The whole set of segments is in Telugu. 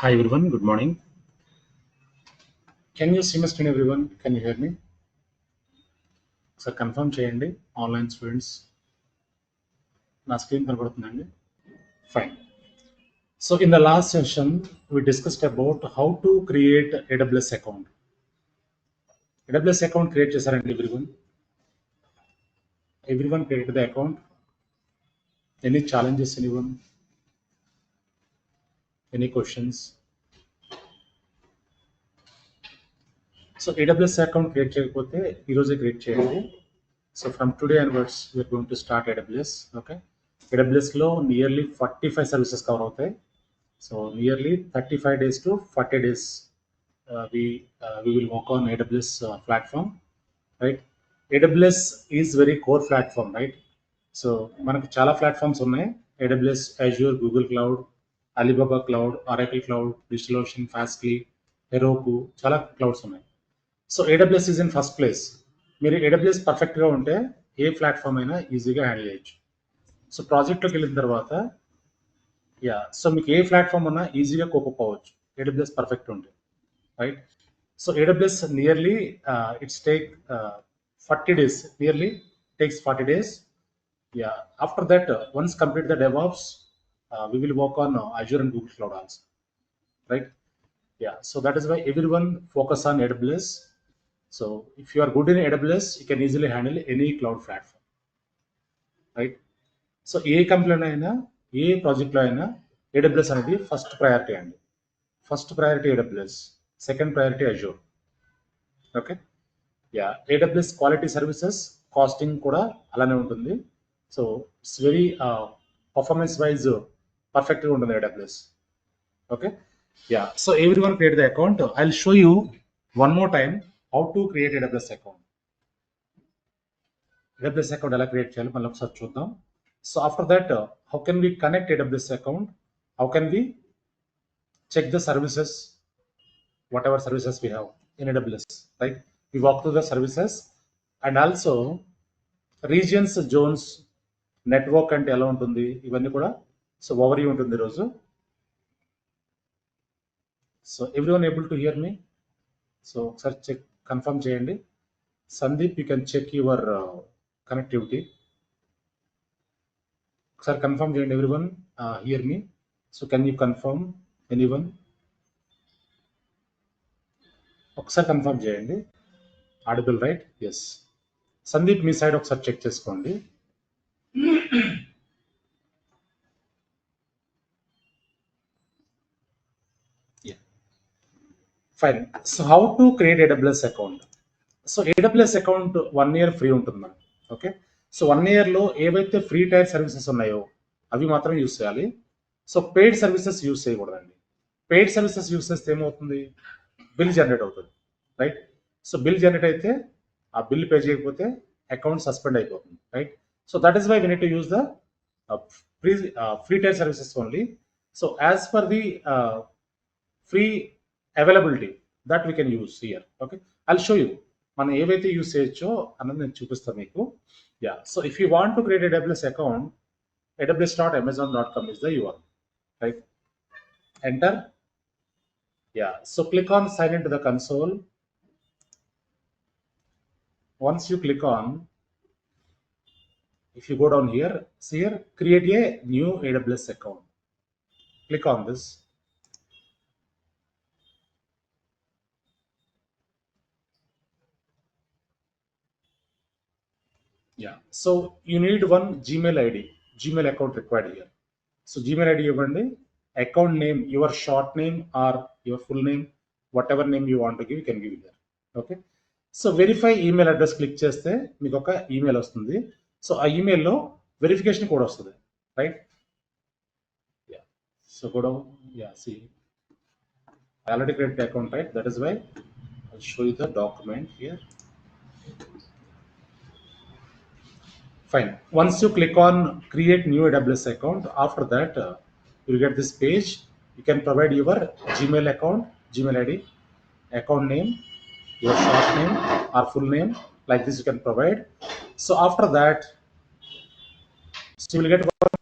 Hi everyone, good morning. Can you see my screen everyone? Can you hear me? ఒకసారి కన్ఫర్మ్ చేయండి ఆన్లైన్ స్టూడెంట్స్ నా స్క్రీన్ కనబడుతుందండి. Fine. So in the last session we discussed about how to create AWS account. AWS account create చేశారండి everyone. Everyone created the account. Any challenges anyone? Any questions? So AWS account create చేయకపోతే ఈ రోజే క్రియేట్ చేయండి. So from today onwards we are going to start AWS. Okay. AWS లో నియర్లీ 45 సర్వీసెస్ కవర్ అవుతాయి. So nearly 35 days to 40 days we will work on AWS platform, right? AWS is very core platform, right? So మనకు చాలా ప్లాట్ఫామ్స్ ఉన్నాయి. AWS, Azure, Google Cloud, Alibaba Cloud, Oracle Cloud, DigitalOcean, Fastly, Heroku, చాలా క్లౌడ్స్ ఉన్నాయి. So AWS is in first place. మీరు AWS పర్ఫెక్ట్గా ఉంటే ఏ ప్లాట్ఫామ్ అయినా ఈజీగా హ్యాండిల్ చేయొచ్చు. సో ప్రాజెక్ట్లోకి వెళ్ళిన తర్వాత సో మీకు ఏ ప్లాట్ఫామ్ ఉన్నా ఈజీగా కోపప్ అవ్వచ్చు AWS పర్ఫెక్ట్ ఉంటే, right? So AWS nearly it's take 40 days, nearly takes 40 days. After that, once complete the DevOps, we will work on Azure and Google Cloud also, right? So that is why everyone focus on AWS. So if you are good in AWS, you can easily handle any cloud platform, right? So ఏ కంపెనీలో అయినా ఏ ప్రాజెక్ట్లో అయినా AWS అనేది ఫస్ట్ ప్రయారిటీ అండి. First priority AWS, second priority Azure. Okay. AWS quality services, costing కూడా అలానే ఉంటుంది. So it's very performance wise పర్ఫెక్ట్గా ఉంటుంది AWS. Okay. So everyone create the account. I will show you one more time how to create AWS account. AWS account ఎలా క్రియేట్ చేయాలి మళ్ళీ ఒకసారి చూద్దాం. So after that, how can we connect AWS account? How can we check the services, whatever services we have in AWS, right? We walk through the services and also regions, zones, network అంటే ఎలా ఉంటుంది ఇవన్నీ కూడా. సో ఓవర్ వ్యూ ఉంటుంది ఈరోజు. So everyone able to hear me? So ఒకసారి చెక్ కన్ఫర్మ్ చేయండి. Sandeep, you can check your connectivity. ఒకసారి కన్ఫర్మ్ చేయండి everyone hear me. So can you confirm anyone? ఒకసారి కన్ఫర్మ్ చేయండి. Audible, right? ఎస్. సందీప్ మీ సైడ్ ఒకసారి చెక్ చేసుకోండి. Fine. So how to create AWS account. So AWS account 1 year free ఉంటుంది మనకి. ఓకే. సో 1 yearలో ఏవైతే ఫ్రీ టైర్ సర్వీసెస్ ఉన్నాయో అవి మాత్రం యూస్ చేయాలి. సో పెయిడ్ సర్వీసెస్ యూస్ చేయకూడదండి. పెయిడ్ సర్వీసెస్ యూస్ చేస్తే ఏమవుతుంది? బిల్ జనరేట్ అవుతుంది, రైట్? సో బిల్ జనరేట్ అయితే ఆ బిల్ పే చేయకపోతే అకౌంట్ సస్పెండ్ అయిపోతుంది, right? So that is why we need to use the free tier services only. So as per the free availability that we can use here. Okay. I'll show you మనం ఏవైతే యూస్ చేయొచ్చో అన్నది నేను చూపిస్తాను మీకు. So if you want to create AWS account, aws.amazon.com is the URL, right? Enter. So click on sign into the console. Once you click on, if you go down here, see here, create a new AWS account. Click on this. So you need one Gmail ID, Gmail account required here. So Gmail ID ఇవ్వండి, account name, your short name or your full name, whatever name you want to give, you can give here. Okay. So verify email address click చేస్తే మీకు ఒక ఈమెయిల్ వస్తుంది. సో ఆ ఈమెయిల్లో వెరిఫికేషన్ కోడ్ వస్తుంది, రైట్? సో కూడా see already create account, right? That is why I show you the document here. Fine. Once you click on create new AWS account, after that you'll get this page. You can provide your Gmail account, Gmail ID, account name, your short name or full name, like this you can provide. So after that, so you will get one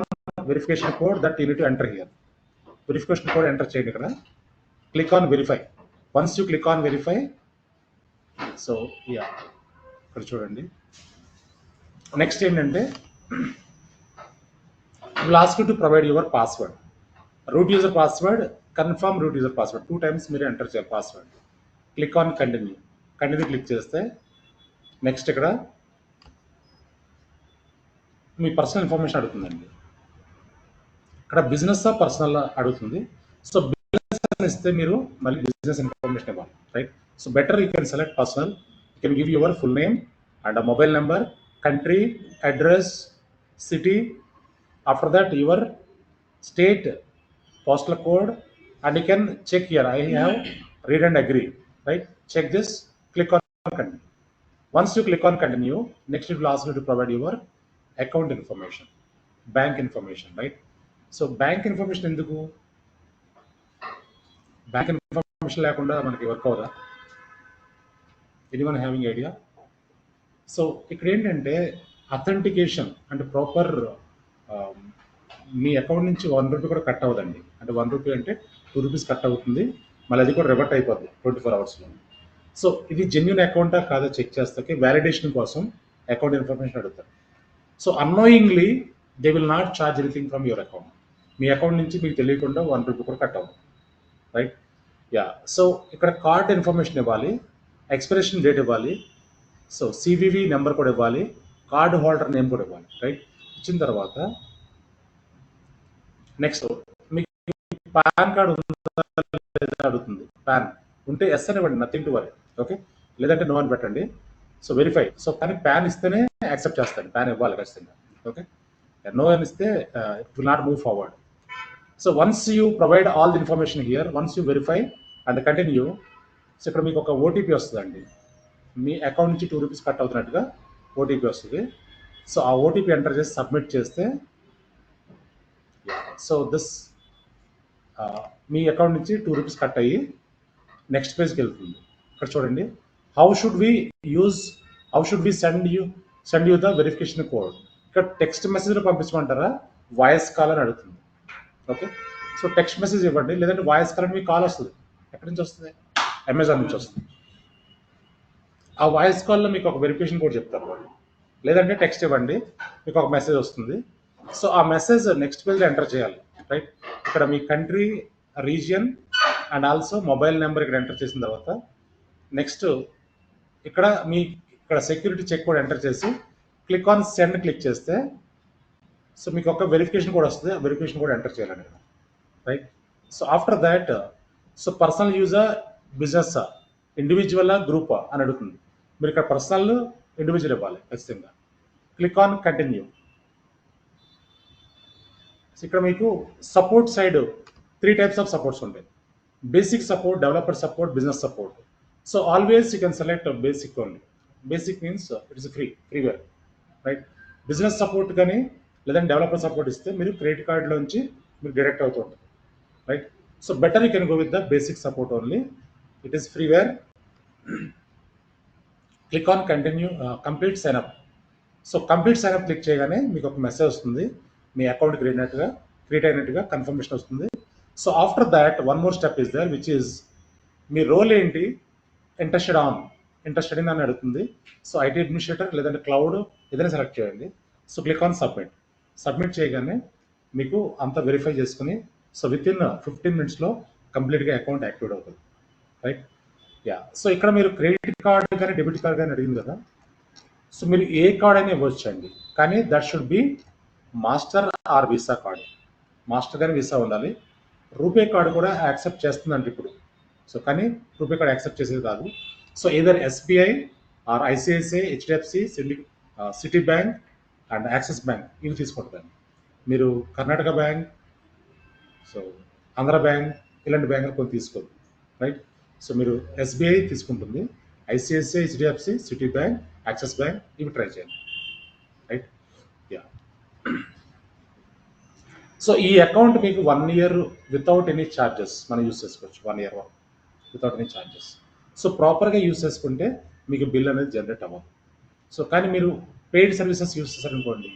verification code that you need to enter here. Verification code enter cheyandi ikkada. click on verify. Once you click on verify, so yeah, ఇక్కడ చూడండి. నెక్స్ట్ ఏంటంటే will ask you to provide your password. Root user password, confirm root user password. 2 times మీరు ఎంటర్ చేయాలి password. Click on continue. Continue click చేస్తే నెక్స్ట్ ఇక్కడ మీ పర్సనల్ ఇన్ఫర్మేషన్ అడుగుతుందండి. ఇక్కడ బిజినెస్ పర్సనల్ అడుగుతుంది. సో బిజినెస్ ఇస్తే మీరు మళ్ళీ బిజినెస్ ఇన్ఫర్మేషన్ ఇవ్వాలి, right? So better you can select personal. You can give your full name and mobile number, country, address, city, after that your state, postal code, and you can check here. I have read and agree, right? Check this, click on continue. Once you click on continue, next it will ask you to provide your account information, bank information, right? So bank information enduku, bank information lekunda manaki work avada? Anyone having idea? So ఇక్కడ ఏంటంటే అథెంటికేషన్ అంటే ప్రాపర్ మీ అకౌంట్ నుంచి ₹1 కూడా కట్ అవ్వదండి. అంటే ₹1 అంటే ₹2 కట్ అవుతుంది, మళ్ళీ అది కూడా రివర్ట్ అయిపోద్ది 24 అవర్స్లో. సో ఇది జెన్యున్ అకౌంటా కాదా చెక్ చేస్తాకే వ్యాలిడేషన్ కోసం అకౌంట్ ఇన్ఫర్మేషన్ అడుగుతారు. So annoyingly they will not charge anything from your account. మీ అకౌంట్ నుంచి మీకు తెలియకుండా ₹1 కూడా కట్ అవ్వదు, రైట్? యా. సో ఇక్కడ కార్డ్ ఇన్ఫర్మేషన్ ఇవ్వాలి, ఎక్స్పైరేషన్ డేట్ ఇవ్వాలి, సో సివివి నెంబర్ కూడా ఇవ్వాలి, కార్డ్ హోల్డర్ నేమ్ కూడా ఇవ్వాలి, రైట్? ఇచ్చిన తర్వాత నెక్స్ట్ మీకు పాన్ కార్డ్ ఉందా లేదా అడుగుతుంది. పాన్ ఉంటే ఎస్ అని ఇవ్వండి, నథింగ్ టు వరీ, ఓకే? లేదంటే నో అని పెట్టండి. So verify. సో కానీ పాన్ ఇస్తేనే యాక్సెప్ట్ చేస్తాను, పాన్ ఇవ్వాలి ఖచ్చితంగా, ఓకే? నో అని ఇస్తే it will not move forward. So once you provide all the information here, once you verify and continue, so ఇక్కడ మీకు ఒక ఓటీపీ వస్తుందండి. మీ అకౌంట్ నుంచి ₹2 కట్ అవుతున్నట్టుగా ఓటీపీ వస్తుంది. సో ఆ ఓటీపీ ఎంటర్ చేసి సబ్మిట్ చేస్తే సో దిస్ మీ అకౌంట్ నుంచి ₹2 కట్ అయ్యి నెక్స్ట్ పేజ్కి వెళ్తుంది. ఇక్కడ చూడండి, how should we send you the verification code. ఇక్కడ టెక్స్ట్ మెసేజ్లో పంపించమంటారా, వాయిస్ కాల్ అని అడుగుతుంది, ఓకే? సో టెక్స్ట్ మెసేజ్ ఇవ్వండి, లేదంటే వాయిస్ కాల్ అని మీకు కాల్ వస్తుంది. ఎక్కడి నుంచి వస్తుంది? అమెజాన్ నుంచి వస్తుంది. ఆ వాయిస్ కాల్లో మీకు ఒక వెరిఫికేషన్ కోడ్ చెప్తారు వాళ్ళు, లేదంటే టెక్స్ట్ ఇవ్వండి, మీకు ఒక మెసేజ్ వస్తుంది. సో ఆ మెసేజ్ నెక్స్ట్ పేజ్లో ఎంటర్ చేయాలి, రైట్? ఇక్కడ మీ country, region and also mobile number ఇక్కడ ఎంటర్ చేసిన తర్వాత నెక్స్ట్ ఇక్కడ సెక్యూరిటీ చెక్ కోడ్ ఎంటర్ చేసి క్లిక్ ఆన్ సెండ్ క్లిక్ చేస్తే సో మీకు ఒక వెరిఫికేషన్ కోడ్ వస్తుంది. ఆ వెరిఫికేషన్ కోడ్ ఎంటర్ చేయాలండి, right? So after that so personal user, business, individual, group అని అడుగుతుంది. మీరు ఇక్కడ పర్సనల్, ఇండివిజువల్ ఇవ్వాలి ఖచ్చితంగా. Click on continue. ఇక్కడ మీకు support side 3 types of supports ఉంటాయి: basic support, developer support, business support. So always you can select basic only. Basic means it's freeware, right? Business support కానీ లేదంటే డెవలపర్ సపోర్ట్ ఇస్తే మీరు క్రెడిట్ కార్డులోంచి మీరు డైరెక్ట్ అవుతూ ఉంటుంది, right? So better you can go with the basic support only. It is freeware. Click on continue, complete sign up. So complete sign up click చేయగానే మీకు ఒక మెసేజ్ వస్తుంది, మీ అకౌంట్ క్రియేట్ అయినట్టుగా కన్ఫర్మేషన్ వస్తుంది. So after that one more step is there, which is మీ రోల్ ఏంటి, ఇంట్రెస్టెడ్ ఇన్ అని అడుగుతుంది. సో ఐటీ అడ్మినిస్ట్రేటర్ లేదంటే క్లౌడ్ ఏదైనా సెలెక్ట్ చేయండి. సో క్లిక్ ఆన్ సబ్మిట్ చేయగానే మీకు అంతా వెరిఫై చేసుకుని సో విత్ ఇన్ 15 minutesలో కంప్లీట్గా అకౌంట్ యాక్టివేట్ అవుతుంది, రైట్? యా. సో ఇక్కడ మీరు క్రెడిట్ కార్డ్ కానీ డెబిట్ కార్డ్ కానీ అడిగింది కదా, సో మీరు ఏ కార్డ్ అయినా ఇవ్వచ్చండి, కానీ that should be master or Visa card. Master కానీ వీసా ఉండాలి. రూపే కార్డు కూడా యాక్సెప్ట్ చేస్తుందండి ఇప్పుడు. సో కానీ రూపే కార్డ్ యాక్సెప్ట్ చేసేది కాదు. So either SBI or ICICI, HDFC, Citi bank and Axis bank ఇవి తీసుకుంటుందండి. మీరు Karnataka bank, so Andhra bank ఇలాంటి బ్యాంకులు కొన్ని తీసుకోదు, రైట్? సో మీరు ఎస్బీఐ తీసుకుంటుంది, ICICI, HDFC, Citi bank, Axis bank ఇవి ట్రై చేయండి, రైట్? యా. సో ఈ అకౌంట్ మీకు 1 year వితౌట్ ఎనీ ఛార్జెస్ మనం యూస్ చేసుకోవచ్చు. 1 year వరకు వితౌట్ ఎనీ ఛార్జెస్. సో ప్రాపర్గా యూస్ చేసుకుంటే మీకు బిల్ అనేది జనరేట్ అవ్వదు. సో కానీ మీరు పెయిడ్ సర్వీసెస్ యూస్ చేశారనుకోండి,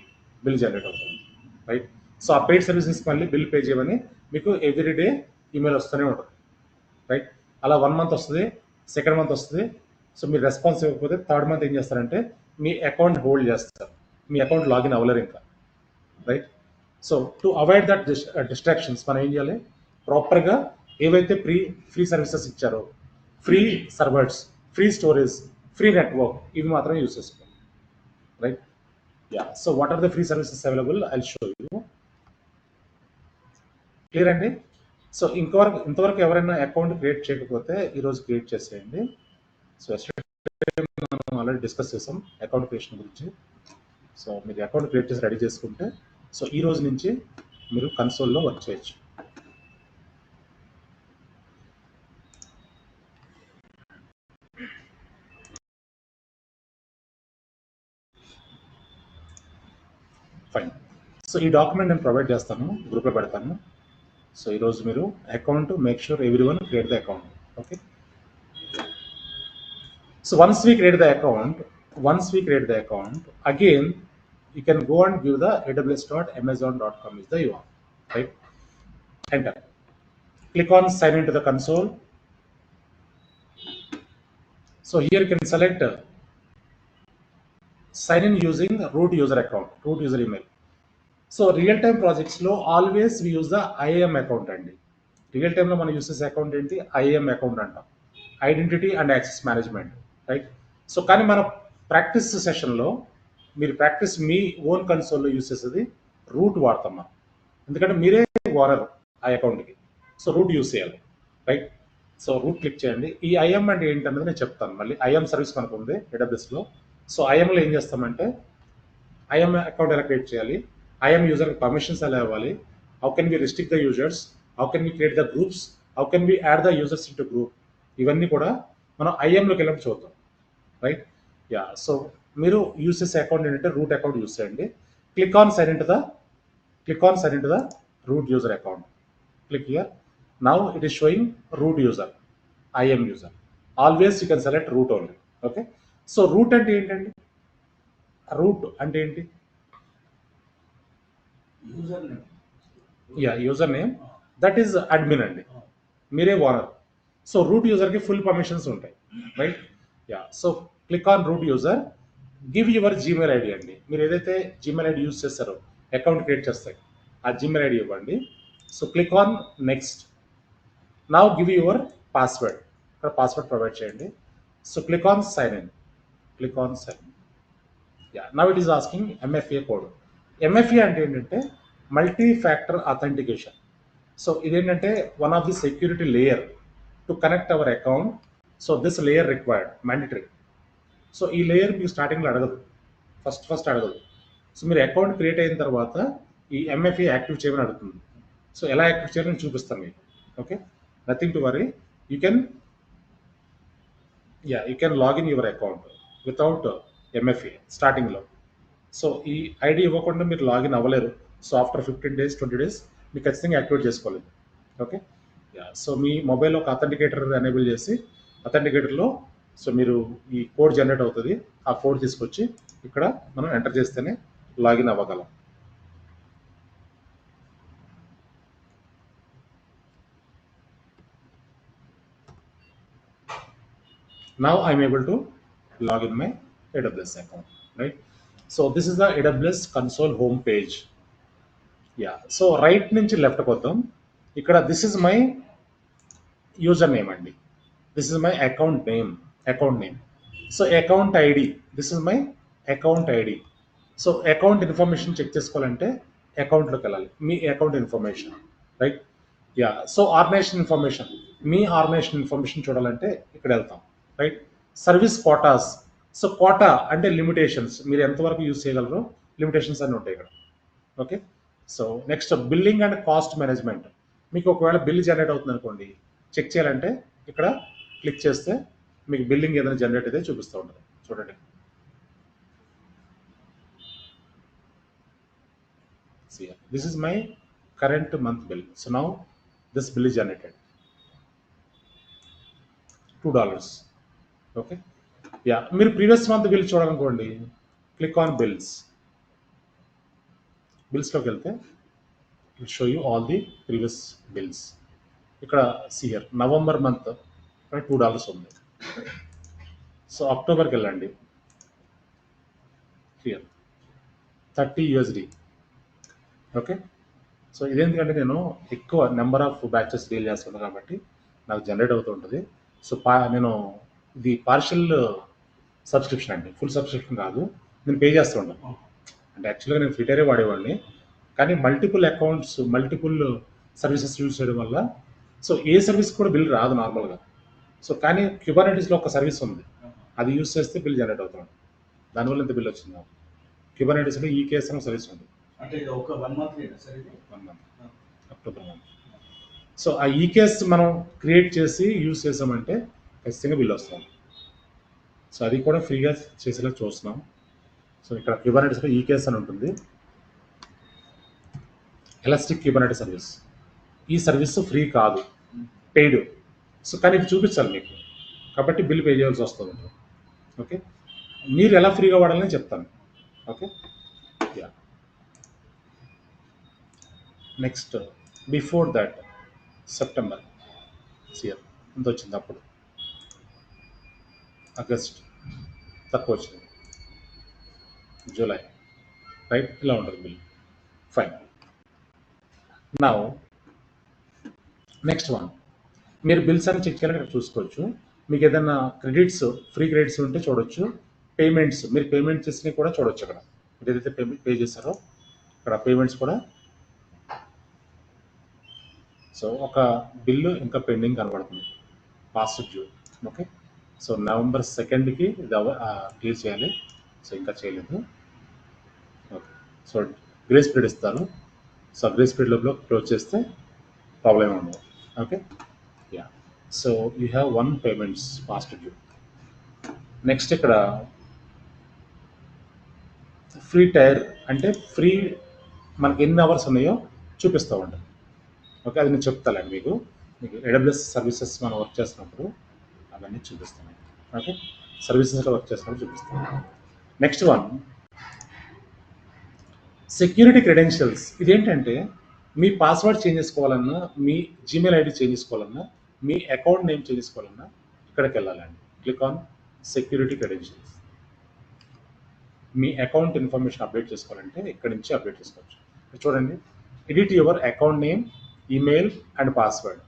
బిల్ జనరేట్ అవుతుంది, రైట్? సో ఆ పెయిడ్ సర్వీసెస్ మళ్ళీ బిల్ పే చేయమని మీకు ఎవ్రీడే ఈమెయిల్ వస్తూనే ఉంటుంది, రైట్. అలా 1 మంత్ వస్తుంది, సెకండ్ మంత్ వస్తుంది. సో మీరు రెస్పాన్స్ ఇవ్వకపోతే థర్డ్ మంత్ ఏం చేస్తారంటే మీ అకౌంట్ హోల్డ్ చేస్తారు, మీ అకౌంట్ లాగిన్ అవ్వలేరు ఇంకా, right. So to avoid that distractions మనం ఏం చేయాలి, ప్రాపర్గా ఏవైతే ఫ్రీ సర్వీసెస్ ఇచ్చారో, free servers, free storage, free network, ఇవి మాత్రం యూస్ చేసుకోండి, right. Yeah, so what are the free services available, I show you. Clear అండి. సో ఇంతవరకు ఎవరైనా అకౌంట్ క్రియేట్ చేయకపోతే ఈరోజు క్రియేట్ చేసేయండి. సో మనం ఆల్రెడీ డిస్కస్ చేసాం అకౌంట్ క్రియేషన్ గురించి. సో మీరు అకౌంట్ క్రియేట్ చేసి రెడీ చేసుకుంటే సో ఈ రోజు నుంచి మీరు కన్సోల్లో వర్క్ చేయొచ్చు. ఫైన్. సో ఈ డాక్యుమెంట్ నేను ప్రొవైడ్ చేస్తాను, గ్రూప్లో పెడతాను. సో ఈరోజు మీరు account make sure every one create the account. Okay. So once we create the account, again you can go and give the aws.amazon.com is the URL, right? Enter. Click on sign into the console. So here you can select sign in using root user account, root user email. So real time projects lo always we use the IAM account అండి. రియల్ టైంలో మనం యూస్ చేసే అకౌంట్ ఏంటి, ఐఏఎం అకౌంట్ అంటాం, identity and access management, right. So కానీ మన ప్రాక్టీస్ సెషన్లో మీరు ప్రాక్టీస్ మీ ఓన్ కన్సోల్లో యూస్ చేసేది రూట్ వాడతాం మనం, ఎందుకంటే మీరే వాడరు ఆ అకౌంట్కి. సో రూట్ యూస్ చేయాలి, రైట్. సో రూట్ క్లిక్ చేయండి. ఈ ఐఎం అంటే ఏంటన్నది నేను చెప్తాను మళ్ళీ. ఐఎం సర్వీస్ మనకు ఉంది AWSలో. సో ఐఎంలో ఏం చేస్తామంటే ఐఎం అకౌంట్ ఎలా క్రియేట్ చేయాలి, ఐఎం యూజర్కి పర్మిషన్స్ ఎలా ఇవ్వాలి, how can we restrict the users, how can we create the groups, how can we add the users in to group, ఇవన్నీ కూడా మనం ఐఎంలోకి వెళ్ళినప్పుడు చూద్దాం, రైట్. యా, సో మీరు యూస్ చేసే అకౌంట్ ఏంటంటే రూట్ అకౌంట్ యూస్ చేయండి. Click on sign into the root user account. Click here. Now it is showing root user, IIM user. Always you can select root only. Okay. So root అంటే ఏంటండి, రూట్ అంటే ఏంటి, user name, that is admin అండి, మీరే ఓనర్. సో రూట్ యూజర్కి ఫుల్ పర్మిషన్స్ ఉంటాయి, right. Yeah, so click on root user, give your Gmail ID అండి. మీరు ఏదైతే జీమెయిల్ ఐడి యూజ్ చేస్తారో అకౌంట్ క్రియేట్ చేస్తాయి, ఆ జీమెయిల్ ఐడి ఇవ్వండి. So click on next. Now give your password, ఇక్కడ పాస్వర్డ్ ప్రొవైడ్ చేయండి. So click on sign in. Yeah, now it is asking MFA code. MFA అంటే ఏంటంటే మల్టీ ఫ్యాక్టర్ అథెంటికేషన్. సో ఇదేంటంటే one of the security layer to connect our account. So this layer required, mandatory. So ఈ లేయర్ మీకు స్టార్టింగ్లో అడగదు, ఫస్ట్ అడగదు. సో మీరు అకౌంట్ క్రియేట్ అయిన తర్వాత ఈ MFA యాక్టివ్ చేయమని అడుగుతుంది. సో ఎలా యాక్టివ్ చేయాలని చూపిస్తాను మీకు. Okay, nothing to worry. You can login your account without MFA స్టార్టింగ్లో. సో ఈ ఐడి ఇవ్వకుండా మీరు లాగిన్ అవ్వలేరు. సో ఆఫ్టర్ 15 days 20 days మీకు ఖచ్చితంగా యాక్టివేట్ చేసుకోవాలి. ఓకే. యా, సో మీ మొబైల్లో ఒక అథెంటికేటర్ ఎనేబుల్ చేసి అథెంటికేటర్లో సో మీరు ఈ కోడ్ జనరేట్ అవుతుంది, ఆ కోడ్ తీసుకొచ్చి ఇక్కడ మనం ఎంటర్ చేస్తేనే login అవ్వగలం. Now I'm able to log in my AWS account, right? So this is the AWS console home page. Yeah, so right నుంచి లెఫ్ట్ కొద్దాం. ఇక్కడ this is my user name అండి, this is my account name. So account ID, this is my account ID. So account information check చేసుకోవాలంటే అకౌంట్లోకి వెళ్ళాలి, మీ account information, right. Yeah, so organization information, మీ ఆర్గనైజేషన్ ఇన్ఫర్మేషన్ చూడాలంటే ఇక్కడ వెళ్తాం, right. Service quotas, so quota అంటే లిమిటేషన్స్, మీరు ఎంతవరకు యూజ్ చేయగలరో లిమిటేషన్స్ అన్నీ ఉంటాయి ఇక్కడ. Okay. So next billing and cost management. మీకు ఒకవేళ బిల్ జనరేట్ అవుతుంది అనుకోండి, చెక్ చేయాలంటే ఇక్కడ క్లిక్ చేస్తే మీకు బిల్లింగ్ ఏదైనా జనరేట్ అయితే చూపిస్తూ ఉంటుంది. చూడండి, this is my current month bill. So now this bill is generated, $2. Okay. Yeah, మీరు ప్రీవియస్ మంత్ బిల్ చూడాలనుకోండి, క్లిక్ ఆన్ బిల్స్లోకి వెళ్తే it show you all the previous bills. ఇక్కడ సియర్ నవంబర్ మంత్ ఇక్కడ $2 ఉంది. సో అక్టోబర్కి వెళ్ళండి, హియర్ $30. ఓకే. సో ఇదేందుకంటే నేను ఎక్కువ నెంబర్ ఆఫ్ బ్యాచెస్ డీల్ చేస్తున్నాను కాబట్టి నాకు జనరేట్ అవుతూ ఉంటుంది. సో నేను ఇది పార్షియల్ సబ్స్క్రిప్షన్ అండి, ఫుల్ సబ్స్క్రిప్షన్ కాదు. నేను పే చేస్తూ ఉంటాను. అంటే యాక్చువల్గా నేను ఫ్రీటైరే వాడేవాడిని, కానీ multiple accounts multiple services use చేయడం వల్ల సో ఏ సర్వీస్ కూడా బిల్ రాదు నార్మల్గా. సో కానీ క్యూబర్నెటీస్లో ఒక సర్వీస్ ఉంది, అది యూజ్ చేస్తే బిల్ జనరేట్ అవుతుంది. దానివల్ల ఇంత బిల్ వచ్చింది నాకు. క్యూబర్నెటీస్లో ఈ కేసు అనే సర్వీస్ ఉంది. అంటే ఇది ఒక 1 మంత్ సార్, ఇది 1 మంత్, అక్టోబర్ మంత్. సో ఆ ఈ కేస్ మనం క్రియేట్ చేసి యూజ్ చేసామంటే ఖచ్చితంగా బిల్ వస్తుంది. సో అది కూడా ఫ్రీగా చేసేలా చూస్తున్నాం. సో ఇక్కడ క్యూబర్నెటీస్లో ఈ కేస్ అని ఉంటుంది, ఎలాస్టిక్ క్యూబర్నెటీస్ సర్వీస్. ఈ సర్వీస్ ఫ్రీ కాదు, పెయిడ్. సో కానీ ఇది చూపించాలి మీకు, కాబట్టి బిల్ పే చేయాల్సి వస్తుంది. ఓకే, మీరు ఎలా ఫ్రీగా వాడాలని చెప్తాను. Okay, yeah. Next before that September సియర్ ఎంత వచ్చింది, అప్పుడు ఆగస్ట్ తక్కువ వచ్చింది, జూలై, రైట్, ఇలా ఉంటుంది బిల్. ఫైన్. నా నెక్స్ట్ వన్, మీరు బిల్స్ అని చెక్ చేయాలని ఇక్కడ చూసుకోవచ్చు. మీకు ఏదైనా క్రెడిట్స్, ఫ్రీ క్రెడిట్స్ ఉంటే చూడొచ్చు. పేమెంట్స్, మీరు పేమెంట్ చేసినవి కూడా చూడొచ్చు. అక్కడ మీరు ఏదైతే పే చేస్తారో ఇక్కడ పేమెంట్స్ కూడా. సో ఒక బిల్లు ఇంకా పెండింగ్ కనబడుతుంది, past due. Okay, so November 2కి ఇది క్లియర్ చేయాలి. సో ఇంకా చేయలేదు. ఓకే, సో గ్రేస్ పీరియడ్ ఇస్తాను. సో గ్రేస్ పీరియడ్ లోపల క్లోజ్ చేస్తే ప్రాబ్లం ఉండదు. Okay, yeah. So you have 1 payments past due. Next ఇక్కడ ఫ్రీ టైర్ అంటే ఫ్రీ, మనకి ఎన్ని అవర్స్ ఉన్నాయో చూపిస్తూ ఉంటుంది. ఓకే, అది నేను చెప్తానండి మీకు. AWS సర్వీసెస్ మనం వర్క్ చేస్తున్నప్పుడు అవన్నీ చూపిస్తాను. ఓకే, సర్వీసెస్లో వర్క్ చేస్తున్నప్పుడు చూపిస్తాను. Next one, security credentials. ఇదేంటంటే మీ పాస్వర్డ్ చేంజ్ చేసుకోవాలన్నా, మీ జీమెయిల్ ఐడి చేంజ్ చేసుకోవాలన్నా, మీ అకౌంట్ నేమ్ చేంజ్ చేసుకోవాలన్నా ఇక్కడికి వెళ్ళాలండి. Click on security credentials. Me account information update చేసుకోవాలంటే ఇక్కడి నుంచి అప్డేట్ చేసుకోవచ్చు. చూడండి, edit your account name, email and password.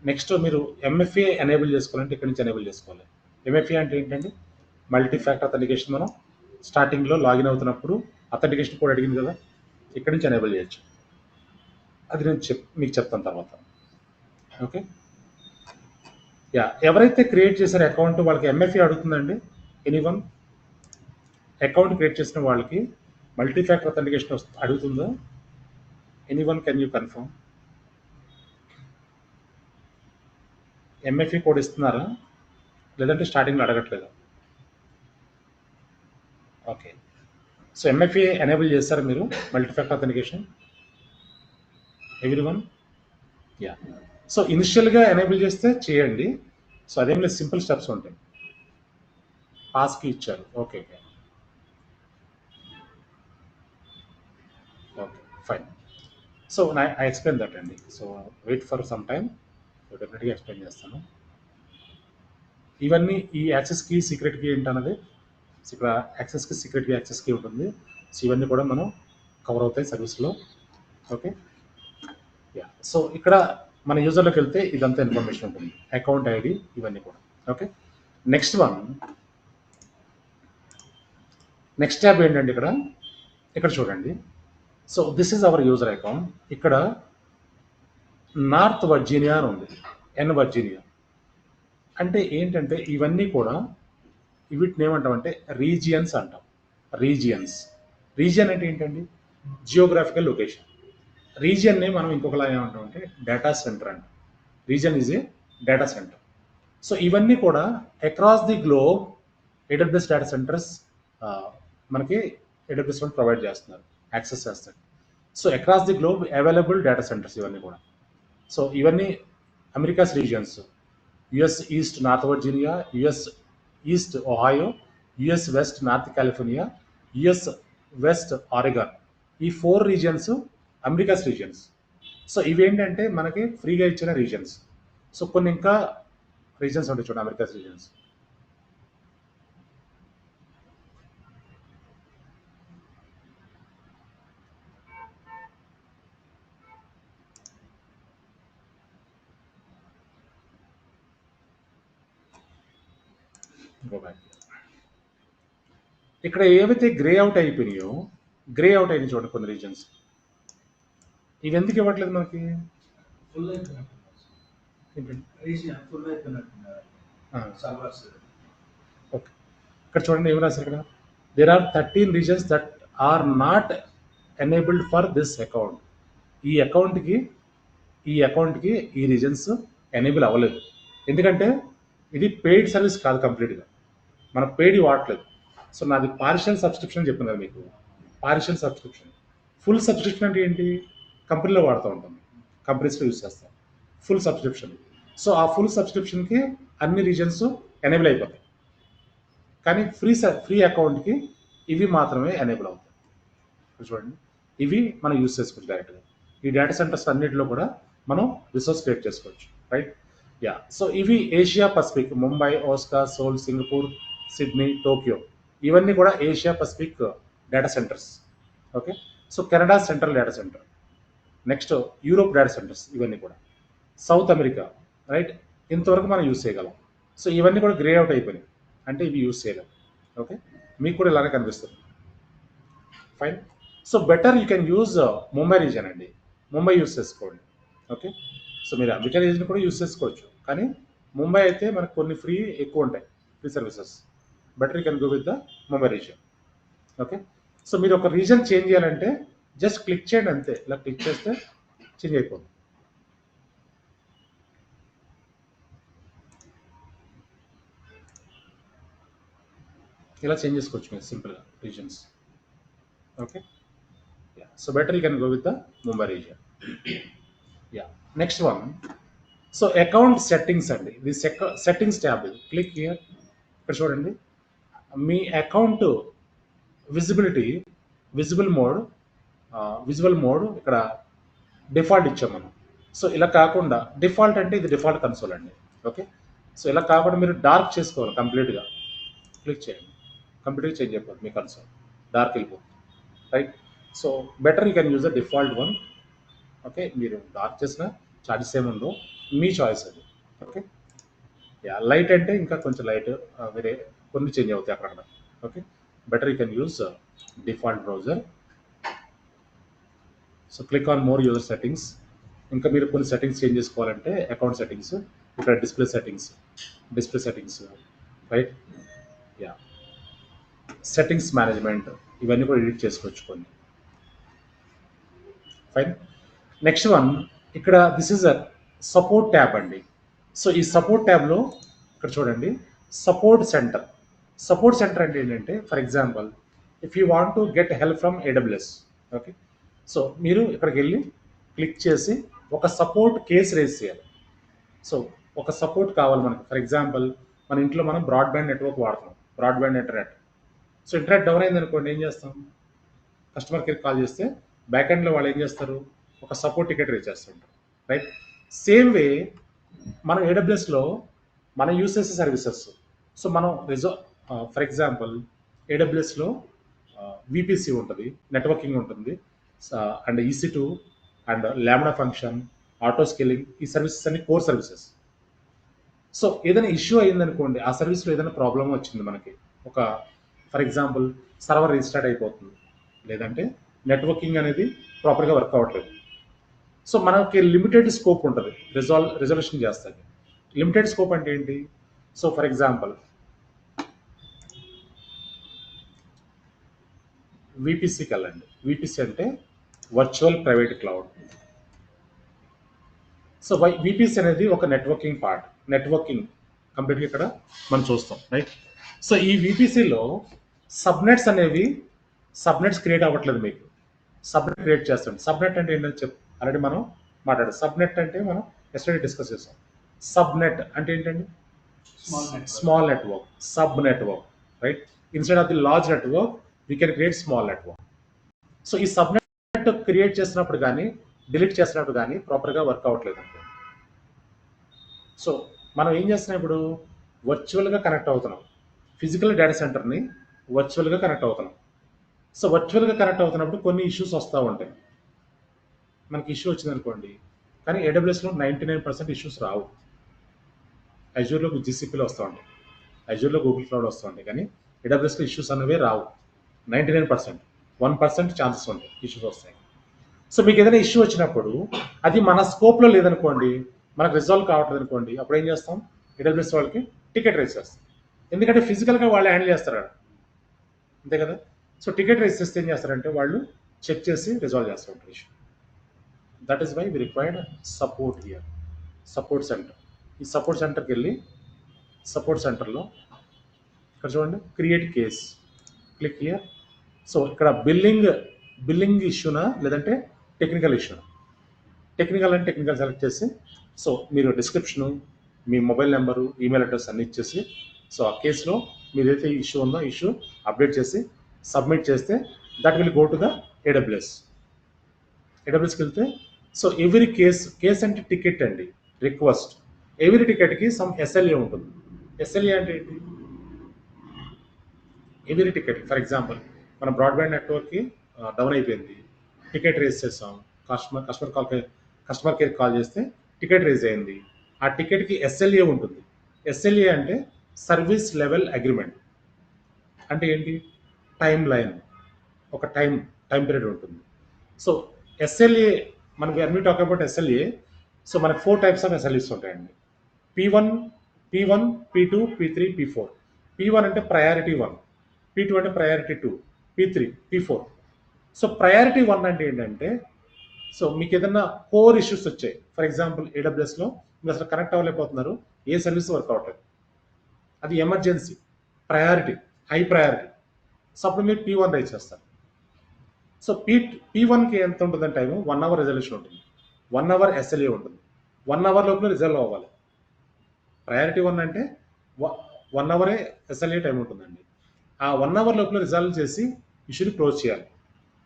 Next మీరు MFA ఎనేబుల్ చేసుకోవాలంటే ఇక్కడి నుంచి ఎనేబుల్ చేసుకోవాలి. MFA అంటే ఏంటంటే మల్టీ ఫ్యాక్టర్ అథెంటికేషన్. మనం స్టార్టింగ్లో లాగిన్ అవుతున్నప్పుడు అథెంటికేషన్ కోడ్ అడిగింది కదా, ఇక్కడి నుంచి ఎనేబుల్ చేయొచ్చు. అది నేను మీకు చెప్తాను తర్వాత. Okay, yeah. ఎవరైతే క్రియేట్ చేశారో అకౌంట్ వాళ్ళకి MFA అడుగుతుందండి. ఎనీవన్ అకౌంట్ క్రియేట్ చేసిన వాళ్ళకి మల్టీ ఫ్యాక్టర్ అథెంటికేషన్ అడుగుతుందో? Anyone can you confirm? MFA code ఇస్తున్నారా, లేదంటే స్టార్టింగ్లో అడగట్లేదా? ఓకే, సో MFA ఎనేబుల్ చేస్తారా మీరు, multi factor authentication? Everyone, yeah. So ఇనిషియల్గా ఎనేబుల్ చేస్తే చేయండి. సో అదేం లేదు, సింపుల్ స్టెప్స్ ఉంటాయి. పాస్కి ఇచ్చారు. Okay okay okay, fine. So I explain that అండి. So wait for some time, డెఫినెట్గా ఎక్స్ప్లెయిన్ చేస్తాను. ఇవన్నీ ఈ యాక్సెస్ కీ, సీక్రెట్ కీ ఏంటన్నది ఇక్కడ access key, secret key, access key ఉంటుంది. సో ఇవన్నీ కూడా మనం కవర్ అవుతాయి సర్వీస్లో. Okay, yeah. సో ఇక్కడ మన యూజర్లోకి వెళ్తే ఇదంతా ఇన్ఫర్మేషన్ ఉంటుంది, అకౌంట్ ఐడి ఇవన్నీ కూడా. Okay, next one, next tab ఏంటంటే ఇక్కడ చూడండి. So this is our user account. ఇక్కడ నార్త్ వర్జీనియా అని ఉంది, N వర్జీనియా. అంటే ఏంటంటే ఇవన్నీ కూడా వీటిని ఏమంటామంటే రీజియన్స్ అంటాం. రీజియన్ అంటే ఏంటండి, జియోగ్రాఫికల్ లొకేషన్. రీజియన్ని మనం ఇంకొకలా ఏమంటామంటే డేటా సెంటర్ అంటాం. Region is a data center. So ఇవన్నీ కూడా across the globe AWS data centers మనకి AWS ప్రొవైడ్ చేస్తున్నారు, యాక్సెస్ చేస్తారు. So across the globe available data centers ఇవన్నీ కూడా. సో ఇవన్నీ Americas regions, US east north Virginia, US east Ohio, US west north California, US west Oregon. ఈ 4 రీజియన్స్ అమెరికాస్ రీజియన్స్. సో ఇవేంటంటే మనకి ఫ్రీగా ఇచ్చిన రీజన్స్. సో కొన్ని ఇంకా రీజన్స్ ఉంటాయి చూడండి, అమెరికాస్ రీజన్స్. ఇక్కడ ఏవైతే గ్రే అవుట్ అయిపోయినాయో, గ్రే అవుట్ అయినాయి చూడండి కొన్ని రీజన్స్. ఇవి ఎందుకు ఇవ్వట్లేదు మనకి? ఫుల్ అయిపోయినట్టు ఏంటండి? రీజియన్ ఫుల్ అయిపోయినట్టున్నారు సర్వర్స్. ఓకే, ఇక్కడ చూడండి ఏం రాశారు ఇక్కడ. There are 13 regions that are not enabled for this account. ఈ అకౌంట్కి ఈ రీజన్స్ ఎనేబుల్ అవ్వలేదు. ఎందుకంటే ఇది పెయిడ్ సర్వీస్ కాదు, కంప్లీట్గా మనం పెయిడ్ వాడట్లేదు. సో నాది పార్షియల్ సబ్స్క్రిప్షన్ చెప్పిన కదా మీకు, పార్షియల్ సబ్స్క్రిప్షన్. ఫుల్ సబ్స్క్రిప్షన్ అంటే ఏంటి? కంపెనీలో వాడుతూ ఉంటాం, కంపెనీస్లో యూజ్ చేస్తాం ఫుల్ సబ్స్క్రిప్షన్. సో ఆ ఫుల్ సబ్స్క్రిప్షన్కి అన్ని రీజన్స్ ఎనేబుల్ అయిపోతాయి, కానీ ఫ్రీ అకౌంట్కి ఇవి మాత్రమే ఎనేబుల్ అవుతాయి. ఇప్పుడు చూడండి, ఇవి మనం యూజ్ చేసుకోవచ్చు డైరెక్ట్గా. ఈ డేటా సెంటర్స్ అన్నిటిలో కూడా మనం రిసోర్స్ క్రియేట్ చేసుకోవచ్చు, రైట్? యా, సో ఇవి Asia Pacific, Mumbai, Osaka, Seoul, Singapore, Sydney, Tokyo, ఇవన్నీ కూడా Asia Pacific data centers. Okay, so Canada central data center, next Europe data centers, ఇవన్నీ కూడా సౌత్ అమెరికా, రైట్? ఇంతవరకు మనం యూజ్ చేయగలం. సో ఇవన్నీ కూడా గ్రే అవుట్ అయిపోయినాయి, అంటే ఇవి యూజ్ చేయలేం. ఓకే, మీకు కూడా ఇలానే కనిపిస్తుంది. Fine. So better you can use Mumbai reason అండి, ముంబై యూజ్ చేసుకోండి. ఓకే, సో మీరు అమెరికా రీజన్ కూడా యూజ్ చేసుకోవచ్చు, కానీ ముంబై అయితే మనకు కొన్ని ఫ్రీ ఎక్కువ ఉంటాయి, free services. Better you can go with the Mumbai reason. Okay, so మీరు ఒక రీజన్ చేంజ్ చేయాలంటే జస్ట్ క్లిక్ చేయండి అంతే, ఇలా క్లిక్ చేస్తే చేంజ్ అయిపోతుంది. ఇలా చేంజ్ చేసుకోవచ్చు మీరు సింపుల్గా reasons. Okay, yeah, so better you can go with the Mumbai reason. Yeah, next one. So account settings అండి, ఇది సెట్టింగ్స్ ట్యాబ్. ఇది క్లిక్ హియర్. ఇక్కడ చూడండి, మీ అకౌంట్ విజిబిలిటీ, విజిబుల్ మోడ్ ఇక్కడ డిఫాల్ట్ ఇచ్చాం మనం. సో ఇలా కాకుండా, డిఫాల్ట్ అంటే ఇది డిఫాల్ట్ కన్సోల్ అండి. ఓకే, సో ఇలా కాకుండా మీరు డార్క్ చేసుకోవాలి కంప్లీట్గా. క్లిక్ చేయండి, కంప్లీట్గా చేంజ్ అయిపోతుంది మీ కన్సోల్, డార్క్ వెళ్ళిపోతుంది, right? So better you can use the default one. Okay, మీరు డార్క్ చేసిన చార్జెస్ ఏముందో మీ చాయిస్ అది. ఓకే, యా, లైట్ అంటే ఇంకా కొంచెం లైట్, వేరే కొన్ని చేంజ్ అవుతాయి అక్కడ. Okay, better you can use default browser. So click on more user settings. ఇంకా మీరు కొన్ని సెట్టింగ్స్ చేంజ్ చేసుకోవాలంటే అకౌంట్ సెట్టింగ్స్, ఇక్కడ display settings, right? Yeah, settings management, ఇవన్నీ కూడా ఎడిట్ చేసుకోవచ్చు కొన్ని. ఫైన్. నెక్స్ట్ వన్, ఇక్కడ this is a support tab అండి. సో ఈ సపోర్ట్ ట్యాబ్లో ఇక్కడ చూడండి, సపోర్ట్ సెంటర్ అంటే ఏంటంటే, for example if you want to get help from AWS. Okay, so మీరు ఇక్కడికి వెళ్ళి క్లిక్ చేసి ఒక సపోర్ట్ కేసు రేజ్ చేయాలి. సో ఒక సపోర్ట్ కావాలి మనకి. ఫర్ ఎగ్జాంపుల్ మన ఇంట్లో మనం బ్రాడ్బ్యాండ్ నెట్వర్క్ వాడుతున్నాం, broadband internet. So internet down అయింది అనుకోండి, ఏం చేస్తాం? కస్టమర్ కేర్ కాల్ చేస్తే బ్యాక్ ఎండ్లో వాళ్ళు ఏం చేస్తారు? ఒక సపోర్ట్ టికెట్ రేజ్ చేస్తుంటారు, రైట్? సేమ్ వే మనం AWSలో మనం యూస్ చేసే సర్వీసెస్. సో మనం ఫర్ ఎగ్జాంపుల్ AWSలో VPC ఉంటుంది, నెట్వర్కింగ్ ఉంటుంది, and EC2 and lambda function, auto scaling, ఈ సర్వీసెస్ అన్ని కోర్ సర్వీసెస్. సో ఏదైనా ఇష్యూ అయిందనుకోండి, ఆ సర్వీస్లో ఏదైనా ప్రాబ్లం వచ్చింది మనకి, ఒక ఫర్ ఎగ్జాంపుల్ సర్వర్ రీస్టార్ట్ అయిపోతుంది, లేదంటే నెట్వర్కింగ్ అనేది ప్రాపర్గా వర్క్ అవ్వట్లేదు. సో మనకి లిమిటెడ్ స్కోప్ ఉంటుంది, రిజల్యూషన్ చేస్తుంది. లిమిటెడ్ స్కోప్ అంటే ఏంటి? సో ఫర్ ఎగ్జాంపుల్ VPCకి వెళ్ళండి. VPC అంటే virtual private cloud. So VPC అనేది ఒక నెట్వర్కింగ్ పార్ట్, నెట్వర్కింగ్ కంప్లీట్గా ఇక్కడ మనం చూస్తాం, రైట్? సో ఈ VPCలో సబ్నెట్స్ క్రియేట్ అవ్వట్లేదు. మీకు సబ్నెట్ క్రియేట్ చేస్తాం. సబ్నెట్ అంటే ఏంటని ఆల్రెడీ మనం మాట్లాడాం. సబ్నెట్ అంటే మనం ఎస్టర్డే డిస్కస్ చేసాం. సబ్నెట్ అంటే ఏంటండి? Small network, sub network, right? Instead of the large network we can create small network. So ఈ సబ్నెట్ క్రియేట్ చేసినప్పుడు కానీ డిలీట్ చేసినప్పుడు కానీ ప్రాపర్గా వర్క్ అవ్వట్లేదు అనుకో. సో మనం ఏం చేస్తున్నాం ఇప్పుడు, వర్చువల్గా కనెక్ట్ అవుతున్నాం, ఫిజికల్ డేటా సెంటర్ని వర్చువల్గా కనెక్ట్ అవుతున్నాం. సో వర్చువల్గా కనెక్ట్ అవుతున్నప్పుడు కొన్ని ఇష్యూస్ వస్తూ ఉంటాయి. మనకి ఇష్యూ వచ్చింది అనుకోండి, కానీ ఏడబ్ల్యూఎస్లో 99% ఇష్యూస్ రావు. అజూర్లో జీసీపీలో వస్తూ ఉంటాయి, అజూర్లో గూగుల్ క్లౌడ్ వస్తూ ఉంటాయి, కానీ ఏడబ్ల్యూఎస్లో ఇష్యూస్ అనేవి రావు. 99%, 1% ఛాన్సెస్ ఉంటాయి ఇష్యూస్ వస్తాయి. సో మీకు ఏదైనా ఇష్యూ వచ్చినప్పుడు అది మన స్కోప్లో లేదనుకోండి, మనకు రిజాల్వ్ కావట్లేదు అనుకోండి, అప్పుడు ఏం చేస్తాం, ఏడబ్ల్యూఎస్ వాళ్ళకి టికెట్ రైజ్ చేస్తాం. ఎందుకంటే ఫిజికల్గా వాళ్ళు హ్యాండిల్ చేస్తారు, అంతే కదా. సో టికెట్ రైజ్ చేస్తే ఏం చేస్తారంటే వాళ్ళు చెక్ చేసి రిజాల్వ్ చేస్తూ ఉంటారు issue. That is why we required support here, support center. ఈ సపోర్ట్ సెంటర్కి వెళ్ళి సపోర్ట్ సెంటర్లో ఇక్కడ చూడండి, create case, click here. So ఇక్కడ బిల్లింగ్ ఇష్యూనా లేదంటే టెక్నికల్ ఇష్యూనా, టెక్నికల్ అంటే టెక్నికల్ సెలెక్ట్ చేసి, సో మీరు డిస్క్రిప్షను, మీ మొబైల్ నెంబరు, ఈమెయిల్ అడ్రస్ అన్ని ఇచ్చేసి, సో ఆ కేసులో మీదైతే ఇష్యూ ఉందో ఇష్యూ అప్డేట్ చేసి సబ్మిట్ చేస్తే that will go to the AWS. ఏడబ్ల్యూఎస్కి వెళ్తే, సో ఎవ్రీ కేస్ అంటే టికెట్ అండి, రిక్వెస్ట్. ఎవ్రీ టికెట్కి సమ్ ఎస్ఎల్ఏ ఉంటుంది. ఎస్ఎల్ఏ అంటే ఏంటి, ఎవ్రీ టికెట్. ఫర్ ఎగ్జాంపుల్ మన బ్రాడ్బ్యాండ్ నెట్వర్క్కి డౌన్ అయిపోయింది, టికెట్ రేజ్ చేసాం, కస్టమర్ కేర్ కాల్ చేస్తే టికెట్ రేజ్ అయింది, ఆ టికెట్కి ఎస్ఎల్ఏ ఉంటుంది. ఎస్ఎల్ఏ అంటే సర్వీస్ లెవెల్ అగ్రిమెంట్. అంటే ఏంటి, టైం లైన్, ఒక టైం పీరియడ్ ఉంటుంది. సో ఎస్ఎల్ఏ, మనకి అన్ని టాక్ అబౌట్ ఎస్ఎల్ఏ. సో మనకి 4 types ఆఫ్ ఎస్ఎల్ఏస్ ఉంటాయండి, P1, P2, P3, P4. P1 అంటే ప్రయారిటీ 1, P2 అంటే priority 2, P3, P4. So priority 1 అంటే ఏంటంటే, సో మీకు ఏదైనా కోర్ ఇష్యూస్ వచ్చాయి, ఫర్ ఎగ్జాంపుల్ ఏడబ్ల్యూఎస్లో మీరు అసలు కనెక్ట్ అవ్వలేకపోతున్నారు, ఏ సర్వీస్ వర్క్ అవ్వట్లేదు, అది emergency, priority, high priority. So అప్పుడు మీరు P1 రైజ్ చేస్తారు. సో P1కి ఎంత ఉంటుందంటే టైము, 1 hour రిజల్యూషన్ ఉంటుంది, 1 hour ఎస్ఎల్ఏ ఉంటుంది, 1 hour లోపల రిజల్వ్ అవ్వాలి. ప్రయారిటీ 1 అంటే 1 hour ఎస్ఎల్ఏ టైం ఉంటుందండి. ఆ 1 hour లోపల రిజాల్వ్ చేసి ఇష్యూని క్లోజ్ చేయాలి.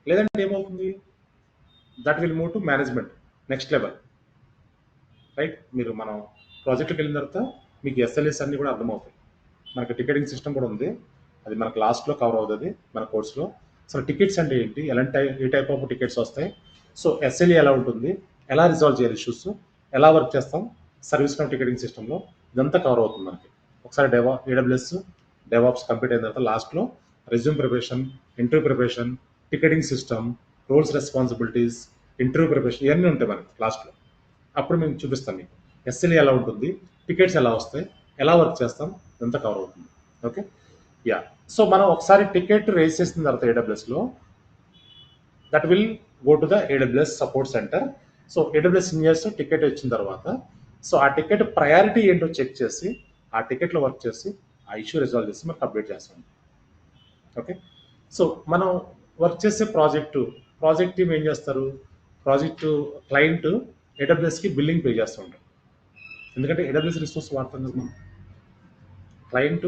లేదంటే ఏమవుతుంది, that will move to management, next level, right. మీరు మనం ప్రాజెక్ట్కి వెళ్ళిన తర్వాత మీకు ఎస్ఎల్ఏస్ అన్నీ కూడా అర్థమవుతాయి. మనకి టికెటింగ్ సిస్టమ్ కూడా ఉంది, అది మనకు లాస్ట్లో కవర్ అవుతుంది మన కోర్సులో. అసలు టికెట్స్ అంటే ఏంటి, ఏ టైప్ ఆఫ్ టికెట్స్ వస్తాయి, సో ఎస్ఎల్ఏ ఎలా ఉంటుంది, ఎలా రిజాల్వ్ చేయాలి ఇష్యూస్, ఎలా వర్క్ చేస్తాం సర్వీస్ కమ్ టికెటింగ్ సిస్టంలో, ఇదంతా కవర్ అవుతుంది మనకి. ఒకసారి ఏడబ్ల్యూఎస్ డెవాప్స్ కంప్లీట్ అయిన తర్వాత లాస్ట్లో resume preparation, interview preparation, ticketing system, roles responsibilities, interview preparation, ఇవన్నీ ఉంటాయి మనకి లాస్ట్లో. అప్పుడు మేము చూపిస్తాం మీకు ఎస్ఎల్ఏ ఎలా ఉంటుంది, టికెట్స్ ఎలా వస్తాయి, ఎలా వర్క్ చేస్తాం, ఇదంతా కవర్ అవుతుంది. Okay, yeah. సో మనం ఒకసారి టికెట్ రేస్ చేసిన తర్వాత ఏడబ్ల్యూఎస్లో that will go to the AWS support center. So AWS engineers ticket వచ్చిన తర్వాత, సో ఆ టికెట్ ప్రయారిటీ ఏంటో చెక్ చేసి ఆ టికెట్లో వర్క్ చేసి ఆ ఇష్యూ రిజాల్వ్ చేసి మనకు అప్డేట్ చేస్తాం. ఓకే, సో మనం వర్క్ చేసే ప్రాజెక్ట్ టీమ్ ఏం చేస్తారు, ప్రాజెక్టు క్లయింట్ ఏడబ్ల్యూఎస్కి బిల్లింగ్ పే చేస్తూ ఉంటారు. ఎందుకంటే ఏడబ్ల్యూఎస్ రిసోర్స్ వాడుతుంది కదా మనం, క్లయింట్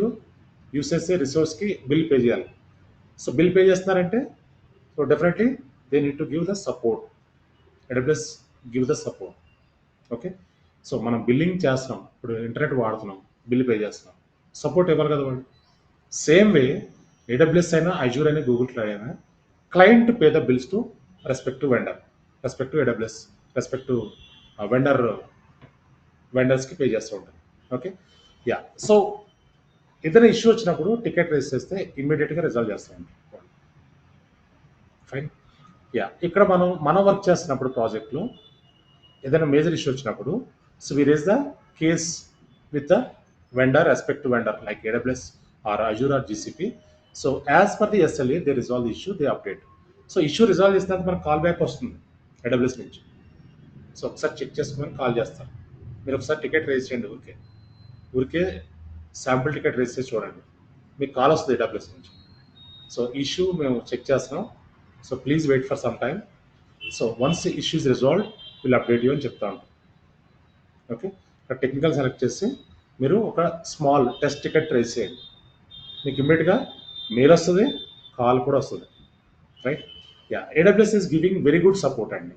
యూస్ చేసే రిసోర్స్కి బిల్ పే చేయాలి. సో బిల్ పే చేస్తున్నారంటే, so definitely they need to give the support, AWS give the support. Okay, so మనం బిల్లింగ్ చేస్తున్నాం, ఇప్పుడు ఇంటర్నెట్ వాడుతున్నాం, బిల్ పే చేస్తున్నాం, సపోర్ట్ ఇవ్వాలి కదా వాళ్ళు. సేమ్ వే ఏడబ్ల్యూఎస్ అయినా, అజూర్ అయినా, గూగుల్ క్లౌడ్ అయినా, client pay the bills to respect to vendor, respect to AWS, respect to వెండర్స్కి పే చేస్తూ ఉంటారు. Okay, yeah. సో ఏదైనా ఇష్యూ వచ్చినప్పుడు టికెట్ రేస్ చేస్తే ఇమ్మీడియట్గా రిజాల్వ్ చేస్తూ ఉంటాం. Fine, yeah. ఇక్కడ మనం వర్క్ చేస్తున్నప్పుడు ప్రాజెక్ట్లో ఏదైనా మేజర్ ఇష్యూ వచ్చినప్పుడు, so we raise the case with the vendor, respect to vendor like AWS or Azure or GCP. So as per the SLA, they resolve the issue, they update. So issue resolve చేసిన తర్వాత మనకు కాల్ బ్యాక్ వస్తుంది AWS నుంచి. సో ఒకసారి చెక్ చేసుకుని కాల్ చేస్తారు, మీరు ఒకసారి టికెట్ రేజ్ చేయండి, ఊరికే శాంపుల్ టికెట్ రేజ్ చేసి చూడండి, మీకు కాల్ వస్తుంది AWS నుంచి. సో ఇష్యూ మేము చెక్ చేస్తున్నాం, so please wait for some time, so once issue is resolved will update you అని చెప్తా ఉంటాం. ఓకే, ఇక్కడ టెక్నికల్ సెలెక్ట్ చేసి మీరు ఒక స్మాల్ టెస్ట్ టికెట్ రేస్ చేయండి, మీకు ఇమ్మీడియట్గా మెయిల్ వస్తుంది, కాల్ కూడా వస్తుంది, right. Yeah, AWS is giving very good support అండి.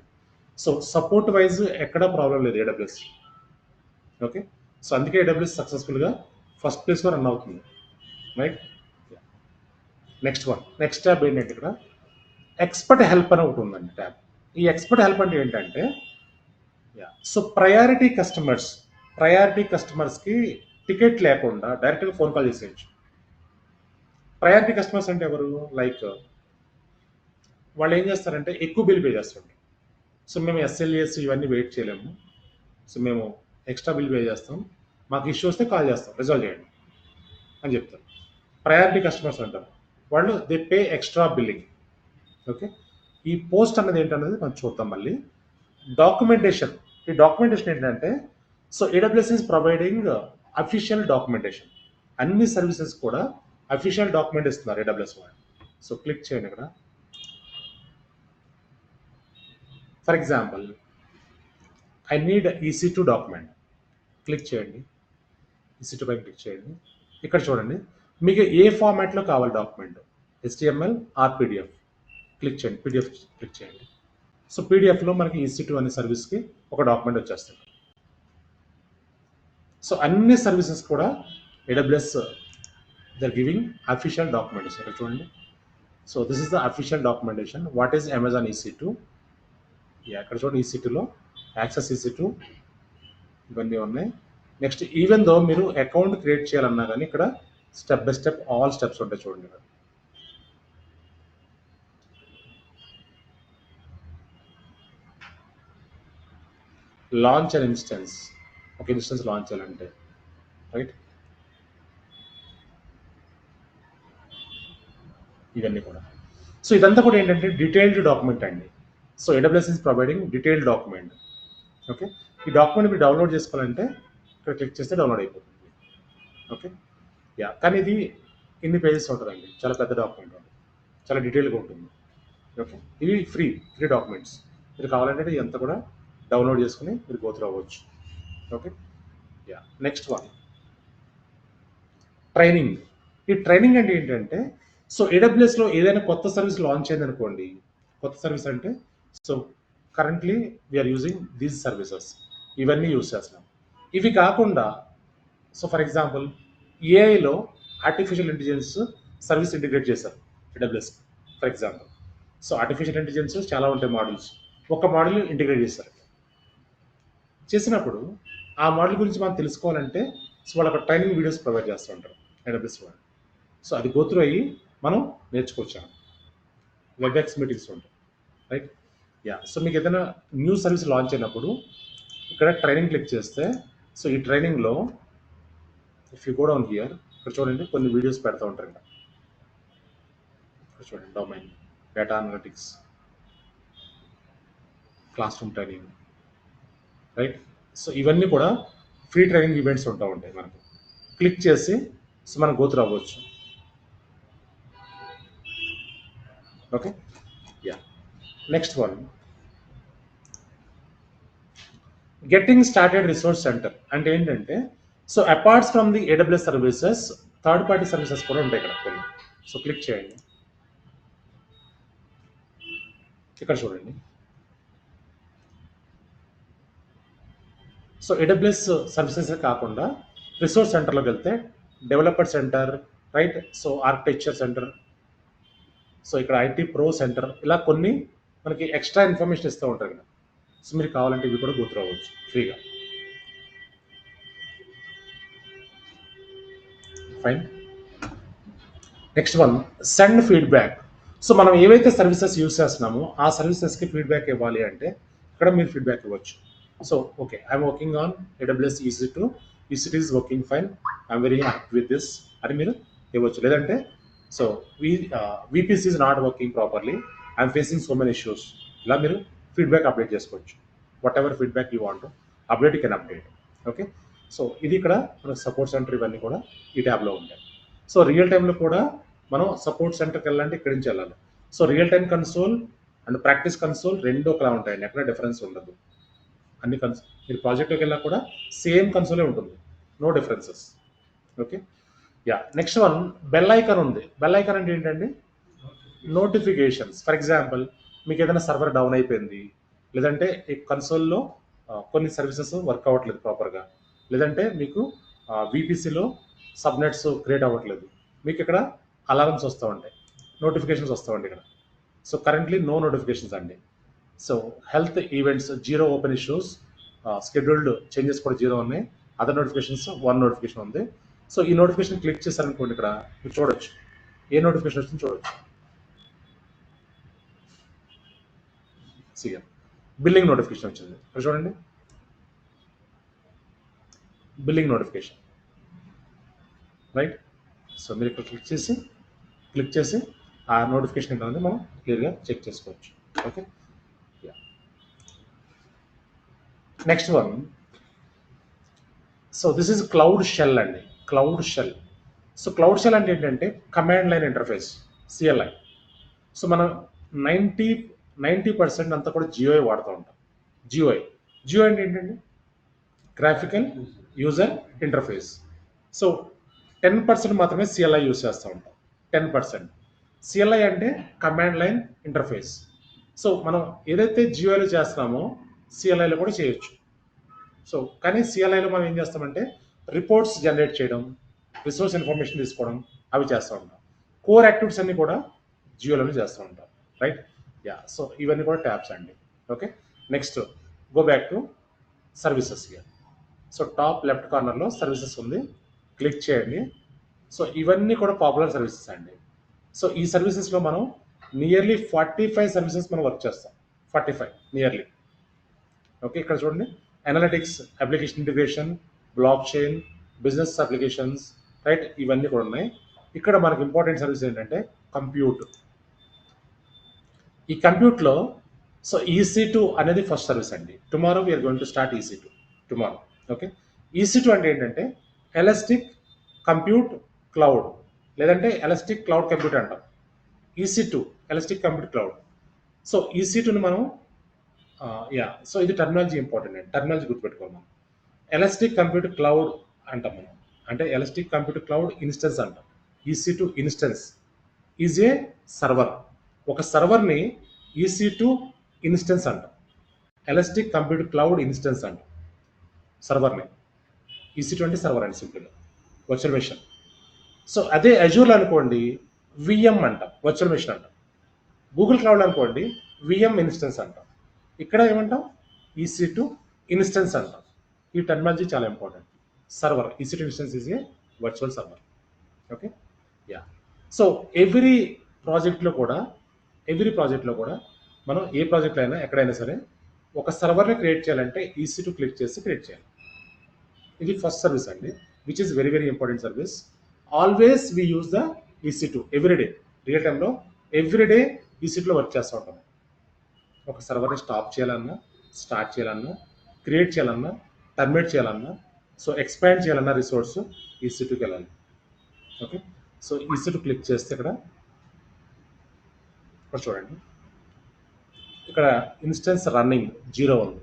సో సపోర్ట్ వైజ్ ఎక్కడ ప్రాబ్లం లేదు ఏడబ్ల్యూఎస్. ఓకే, సో అందుకే ఏడబ్ల్యూఎస్ సక్సెస్ఫుల్గా ఫస్ట్ ప్లేస్లో రన్ అవుతుంది, రైట్. నెక్స్ట్ ట్యాబ్ ఏంటంటే ఇక్కడ ఎక్స్పర్ట్ హెల్ప్ అని ఒకటి ఉందండి ట్యాబ్. ఈ ఎక్స్పర్ట్ హెల్ప్ అంటే ఏంటంటే సో ప్రయారిటీ కస్టమర్స్కి టికెట్ లేకుండా డైరెక్ట్గా ఫోన్ కాల్ చేసేయచ్చు. ప్రయారిటీ కస్టమర్స్ అంటే ఎవరు? లైక్ వాళ్ళు ఏం చేస్తారంటే ఎక్కువ బిల్ పే చేస్తుంటారు. సో మేము ఎస్ఎల్ఏస్ ఇవన్నీ వెయిట్ చేయలేము, సో మేము ఎక్స్ట్రా బిల్ పే చేస్తాం, మాకు ఇష్యూ వస్తే కాల్ చేస్తాం, రిజాల్వ్ చేయండి అని చెప్తారు. ప్రయారిటీ కస్టమర్స్ అంటారు వాళ్ళు, they pay extra billing. Okay, ఈ పోస్ట్ అన్నది ఏంటన్నది మనం చూద్దాం మళ్ళీ. డాక్యుమెంటేషన్, ఈ డాక్యుమెంటేషన్ ఏంటంటే so AWS is providing official documentation. అన్ని సర్వీసెస్ కూడా అఫీషియల్ డాక్యుమెంట్ ఇస్తున్నారు ఏడబ్ల్యూఎస్ వాళ్ళు. సో క్లిక్ చేయండి ఇక్కడ. For example I need EC2 document, click చేయండి. EC2 పైన క్లిక్ చేయండి. ఇక్కడ చూడండి మీకు ఏ ఫార్మాట్లో కావాలి document, HTML or PDF. Click చేయండి, PDF క్లిక్ చేయండి. సో పీడిఎఫ్లో మనకి EC2 అనే సర్వీస్కి ఒక డాక్యుమెంట్ వచ్చేస్తుంది. సో అన్ని సర్వీసెస్ కూడా AWS they are giving official documentation. ఇక్కడ చూడండి. So this is the official documentation. What is Amazon EC2? ఇక్కడ చూడండి, EC2లో యాక్సెస్ EC2 ఇవన్నీ ఉన్నాయి. నెక్స్ట్ ఈవెన్ దో మీరు అకౌంట్ క్రియేట్ చేయాలన్నా కానీ ఇక్కడ step by step all steps ఉంటాయి చూడండి. ఇక్కడ లాంచ్ అండ్ ఇన్స్టెన్స్, ఒక ఇన్స్టెన్స్ లాంచ్ చేయాలంటే, రైట్, ఇవన్నీ కూడా. సో ఇదంతా కూడా ఏంటంటే డీటెయిల్డ్ డాక్యుమెంట్ అండి. So AWS is providing detailed document. Okay, ఈ డాక్యుమెంట్ మీరు డౌన్లోడ్ చేసుకోవాలంటే ఇక్కడ క్లిక్ చేస్తే డౌన్లోడ్ అయిపోతుంది. ఓకే, కానీ ఇది ఇన్ని పేజెస్ ఉంటుందండి, చాలా పెద్ద డాక్యుమెంట్ ఉంటుంది, చాలా డీటెయిల్గా ఉంటుంది. ఓకే, ఇవి ఫ్రీ డాక్యుమెంట్స్. మీరు కావాలంటే ఇదంతా కూడా డౌన్లోడ్ చేసుకుని మీరు గో త్రూ అవ్వచ్చు. Okay, next one training. ఈ ట్రైనింగ్ అంటే ఏంటంటే సో AWSలో ఏదైనా కొత్త సర్వీస్ లాంచ్ అయింది అనుకోండి. కొత్త సర్వీస్ అంటే so currently we are using these services, ఇవన్నీ యూజ్ చేస్తున్నాం. ఇవి కాకుండా సో ఫర్ ఎగ్జాంపుల్ ఏఐలో ఆర్టిఫిషియల్ ఇంటెలిజెన్స్ సర్వీస్ ఇంటిగ్రేట్ చేశారు AWS. For example so artificial intelligence చాలా ఉంటాయి మోడల్స్, ఒక మోడల్ ఇంటిగ్రేట్ చేసినప్పుడు ఆ మోడల్ గురించి మనం తెలుసుకోవాలంటే సో వాళ్ళు అక్కడ ట్రైనింగ్ వీడియోస్ ప్రొవైడ్ చేస్తూ ఉంటారు AWS వాళ్ళు. సో అది గోత్రు అయ్యి మనం నేర్చుకోవచ్చాము. WebEx మీటింగ్స్ ఉంటాయి, రైట్. సో మీకు ఏదైనా న్యూ సర్వీస్ లాంచ్ అయినప్పుడు ఇక్కడ ట్రైనింగ్ క్లిక్ చేస్తే సో ఈ ట్రైనింగ్లో if you go down here, ఇక్కడ చూడండి కొన్ని వీడియోస్ పెడతా ఉంటారు. ఇక్కడ చూడండి, domain, data analytics, class room training, right. So ఇవన్నీ కూడా ఫ్రీ ట్రైనింగ్ ఈవెంట్స్ ఉంటా ఉంటాయి. మనకు క్లిక్ చేసి సో మనం గోత్రు అవ్వచ్చు. Okay, next one getting started resource center అంటే ఏంటంటే so aparts from the AWS services third party services కూడా ఉంటాయి ఇక్కడ కొన్ని. సో క్లిక్ చేయండి. ఇక్కడ చూడండి. సో AWS సర్వీసెస్ కాకుండా రిసోర్స్ సెంటర్లోకి వెళ్తే developer center, right, so architecture center, so ఇక్కడ IT ప్రో సెంటర్, ఇలా కొన్ని మనకి ఎక్స్ట్రా ఇన్ఫర్మేషన్ ఇస్తూ ఉంటారు కదా. సో మీరు కావాలంటే ఇవి కూడా గోత్రు అవ్వచ్చు ఫ్రీగా. Fine. Next one send feedback. So మనం ఏవైతే సర్వీసెస్ యూజ్ చేస్తున్నామో ఆ సర్వీసెస్కి ఫీడ్బ్యాక్ ఇవ్వాలి అంటే ఇక్కడ మీరు ఫీడ్బ్యాక్ ఇవ్వచ్చు. So okay, I'm working on AWS EC2 is working fine, I'm very happy with this అని మీరు ఇవ్వచ్చు. లేదంటే so VPC is not working properly, I'm facing so many issues, ఇలా మీరు ఫీడ్బ్యాక్ అప్డేట్ చేసుకోవచ్చు. What ever feedback you want update, you can update. Okay, so ఇది ఇక్కడ మన సపోర్ట్ సెంటర్ ఇవన్నీ కూడా ఈ ట్యాబ్లో ఉంటాయి. సో రియల్ టైంలో కూడా మనం సపోర్ట్ సెంటర్కి వెళ్ళాలంటే ఇక్కడి నుంచి వెళ్ళాలి. So real time console and practice console రెండు ఒకలా ఉంటాయండి, ఎక్కడ డిఫరెన్స్ ఉండదు. అన్ని మీరు ప్రాజెక్ట్లోకి వెళ్ళా కూడా సేమ్ కన్సోలే ఉంటుంది, no differences. Okay, next one bell icon ఉంది. బెల్ ఐకాన్ అంటే ఏంటండి? నోటిఫికేషన్స్. ఫర్ ఎగ్జాంపుల్ మీకు ఏదైనా సర్వర్ డౌన్ అయిపోయింది, లేదంటే ఈ కన్సోల్లో కొన్ని సర్వీసెస్ వర్క్ అవ్వట్లేదు ప్రాపర్గా, లేదంటే మీకు వీపీసీలో సబ్నెట్స్ క్రియేట్ అవ్వట్లేదు, మీకు ఇక్కడ అలారమ్స్ వస్తూ ఉంటాయి, నోటిఫికేషన్స్ వస్తూ ఉంటాయి ఇక్కడ. సో కరెంట్లీ నో నోటిఫికేషన్స్ అండి. So health events zero open issues, scheduled changes కూడా జీరో ఉన్నాయి, అదర్ నోటిఫికేషన్స్ 1 నోటిఫికేషన్ ఉంది. సో ఈ నోటిఫికేషన్ క్లిక్ చేశారనుకోండి, ఇక్కడ మీరు చూడొచ్చు ఏ నోటిఫికేషన్ వచ్చింది చూడొచ్చు. సిఎం బిల్లింగ్ నోటిఫికేషన్ వచ్చింది ఇక్కడ చూడండి, బిల్లింగ్ నోటిఫికేషన్, రైట్. సో మీరు ఇక్కడ క్లిక్ చేసి ఆ నోటిఫికేషన్ ఏంటనేది మనం క్లియర్గా చెక్ చేసుకోవచ్చు. Okay, next one. So this is cloud shell అండి, cloud shell. So cloud shell అంటే ఏంటంటే command line interface, CLI. So మనం 90% అంతా కూడా జియోఐ వాడుతూ ఉంటాం. జియో అంటే ఏంటండి, గ్రాఫికల్ యూజర్ ఇంటర్ఫేస్. సో 10% మాత్రమే సిఎల్ఐ యూజ్ చేస్తూ ఉంటాం, 10%. సిఎల్ఐ అంటే కమాండ్ లైన్ ఇంటర్ఫేస్. సో మనం ఏదైతే జియోఐలో చేస్తున్నామో సిఎల్ఐలో కూడా చేయొచ్చు. సో కానీ సిఎల్ఐలో మనం ఏం చేస్తామంటే రిపోర్ట్స్ జనరేట్ చేయడం, రిసోర్స్ ఇన్ఫర్మేషన్ తీసుకోవడం, అవి చేస్తూ ఉంటాం. కోర్ యాక్టివిటీస్ అన్ని కూడా జియోలోనే చేస్తూ ఉంటాం, రైట్. యా, సో ఇవన్నీ కూడా ట్యాబ్స్ అండి. Okay, next go back to services here. So top left కార్నర్లో సర్వీసెస్ ఉంది, క్లిక్ చేయండి. సో ఇవన్నీ కూడా పాపులర్ సర్వీసెస్ అండి. సో ఈ సర్వీసెస్లో మనం నియర్లీ 45 సర్వీసెస్ మనం వర్క్ చేస్తాం, 45 నియర్లీ. ఓకే, ఇక్కడ చూడండి, analytics, application integration, block chain, business applications, right, ఇవన్నీ కూడా ఉన్నాయి. ఇక్కడ మనకు ఇంపార్టెంట్ సర్వీస్ ఏంటంటే కంప్యూట్. ఈ కంప్యూట్లో సో EC2 అనేది ఫస్ట్ సర్వీస్ అండి. Tomorrow we are going to start EC2 tomorrow. Okay, EC2 అంటే ఏంటంటే ఎలాస్టిక్ కంప్యూట్ క్లౌడ్, లేదంటే ఎలాస్టిక్ క్లౌడ్ కంప్యూట్ అంటాం. EC2 elastic compute cloud. So EC2ని మనం సో ఇది టర్మినాలజీ ఇంపార్టెంట్ అండి, టర్మినాలజీ గుర్తుపెట్టుకోవాలి మనం. ఎలాస్టిక్ కంప్యూట్ క్లౌడ్ అంటాం మనం, అంటే ఎలాస్టిక్ కంప్యూట్ క్లౌడ్ ఇన్స్టెన్స్ అంటాం. EC2 instance is a server. ఒక సర్వర్ని EC2 ఇన్స్టెన్స్ అంటాం, ఎలాస్టిక్ కంప్యూట్ క్లౌడ్ ఇన్స్టెన్స్ అంటాం సర్వర్ని. EC2 అంటే సర్వర్ అండి, సింపుల్గా వర్చువల్ మెషిన్. సో అదే అజూర్లో అనుకోండి VM అంటాం, వర్చువల్ మెషిన్ అంటాం. గూగుల్ క్లౌడ్ అనుకోండి VM ఇన్స్టెన్స్ అంటాం. ఇక్కడ ఏమంటాం, EC2 ఇన్స్టెన్స్ అంటాం. ఈ టెక్నాలజీ చాలా important. Server EC2 instance is a virtual server. Okay, yeah. So every ప్రాజెక్ట్లో కూడా మనం ఏ ప్రాజెక్ట్లో అయినా ఎక్కడైనా సరే ఒక సర్వర్ని క్రియేట్ చేయాలంటే EC2 క్లిక్ చేసి క్రియేట్ చేయాలి. ఇది ఫస్ట్ సర్వీస్ అండి, which is very very important service. Always we use the EC2 everyday, real టైంలో ఎవ్రీడే EC2లో వర్క్ చేస్తూ ఉంటాం. ఒక సర్వర్ని స్టాప్ చేయాలన్నా, స్టార్ట్ చేయాలన్నా, క్రియేట్ చేయాలన్నా, టర్మినేట్ చేయాలన్నా, సో ఎక్స్పాండ్ చేయాలన్నా రిసోర్స్ EC2కి వెళ్ళాలి. ఓకే, సో EC2 క్లిక్ చేస్తే ఇక్కడ చూడండి, ఇక్కడ ఇన్స్టెన్స్ రన్నింగ్ 0 ఉంది,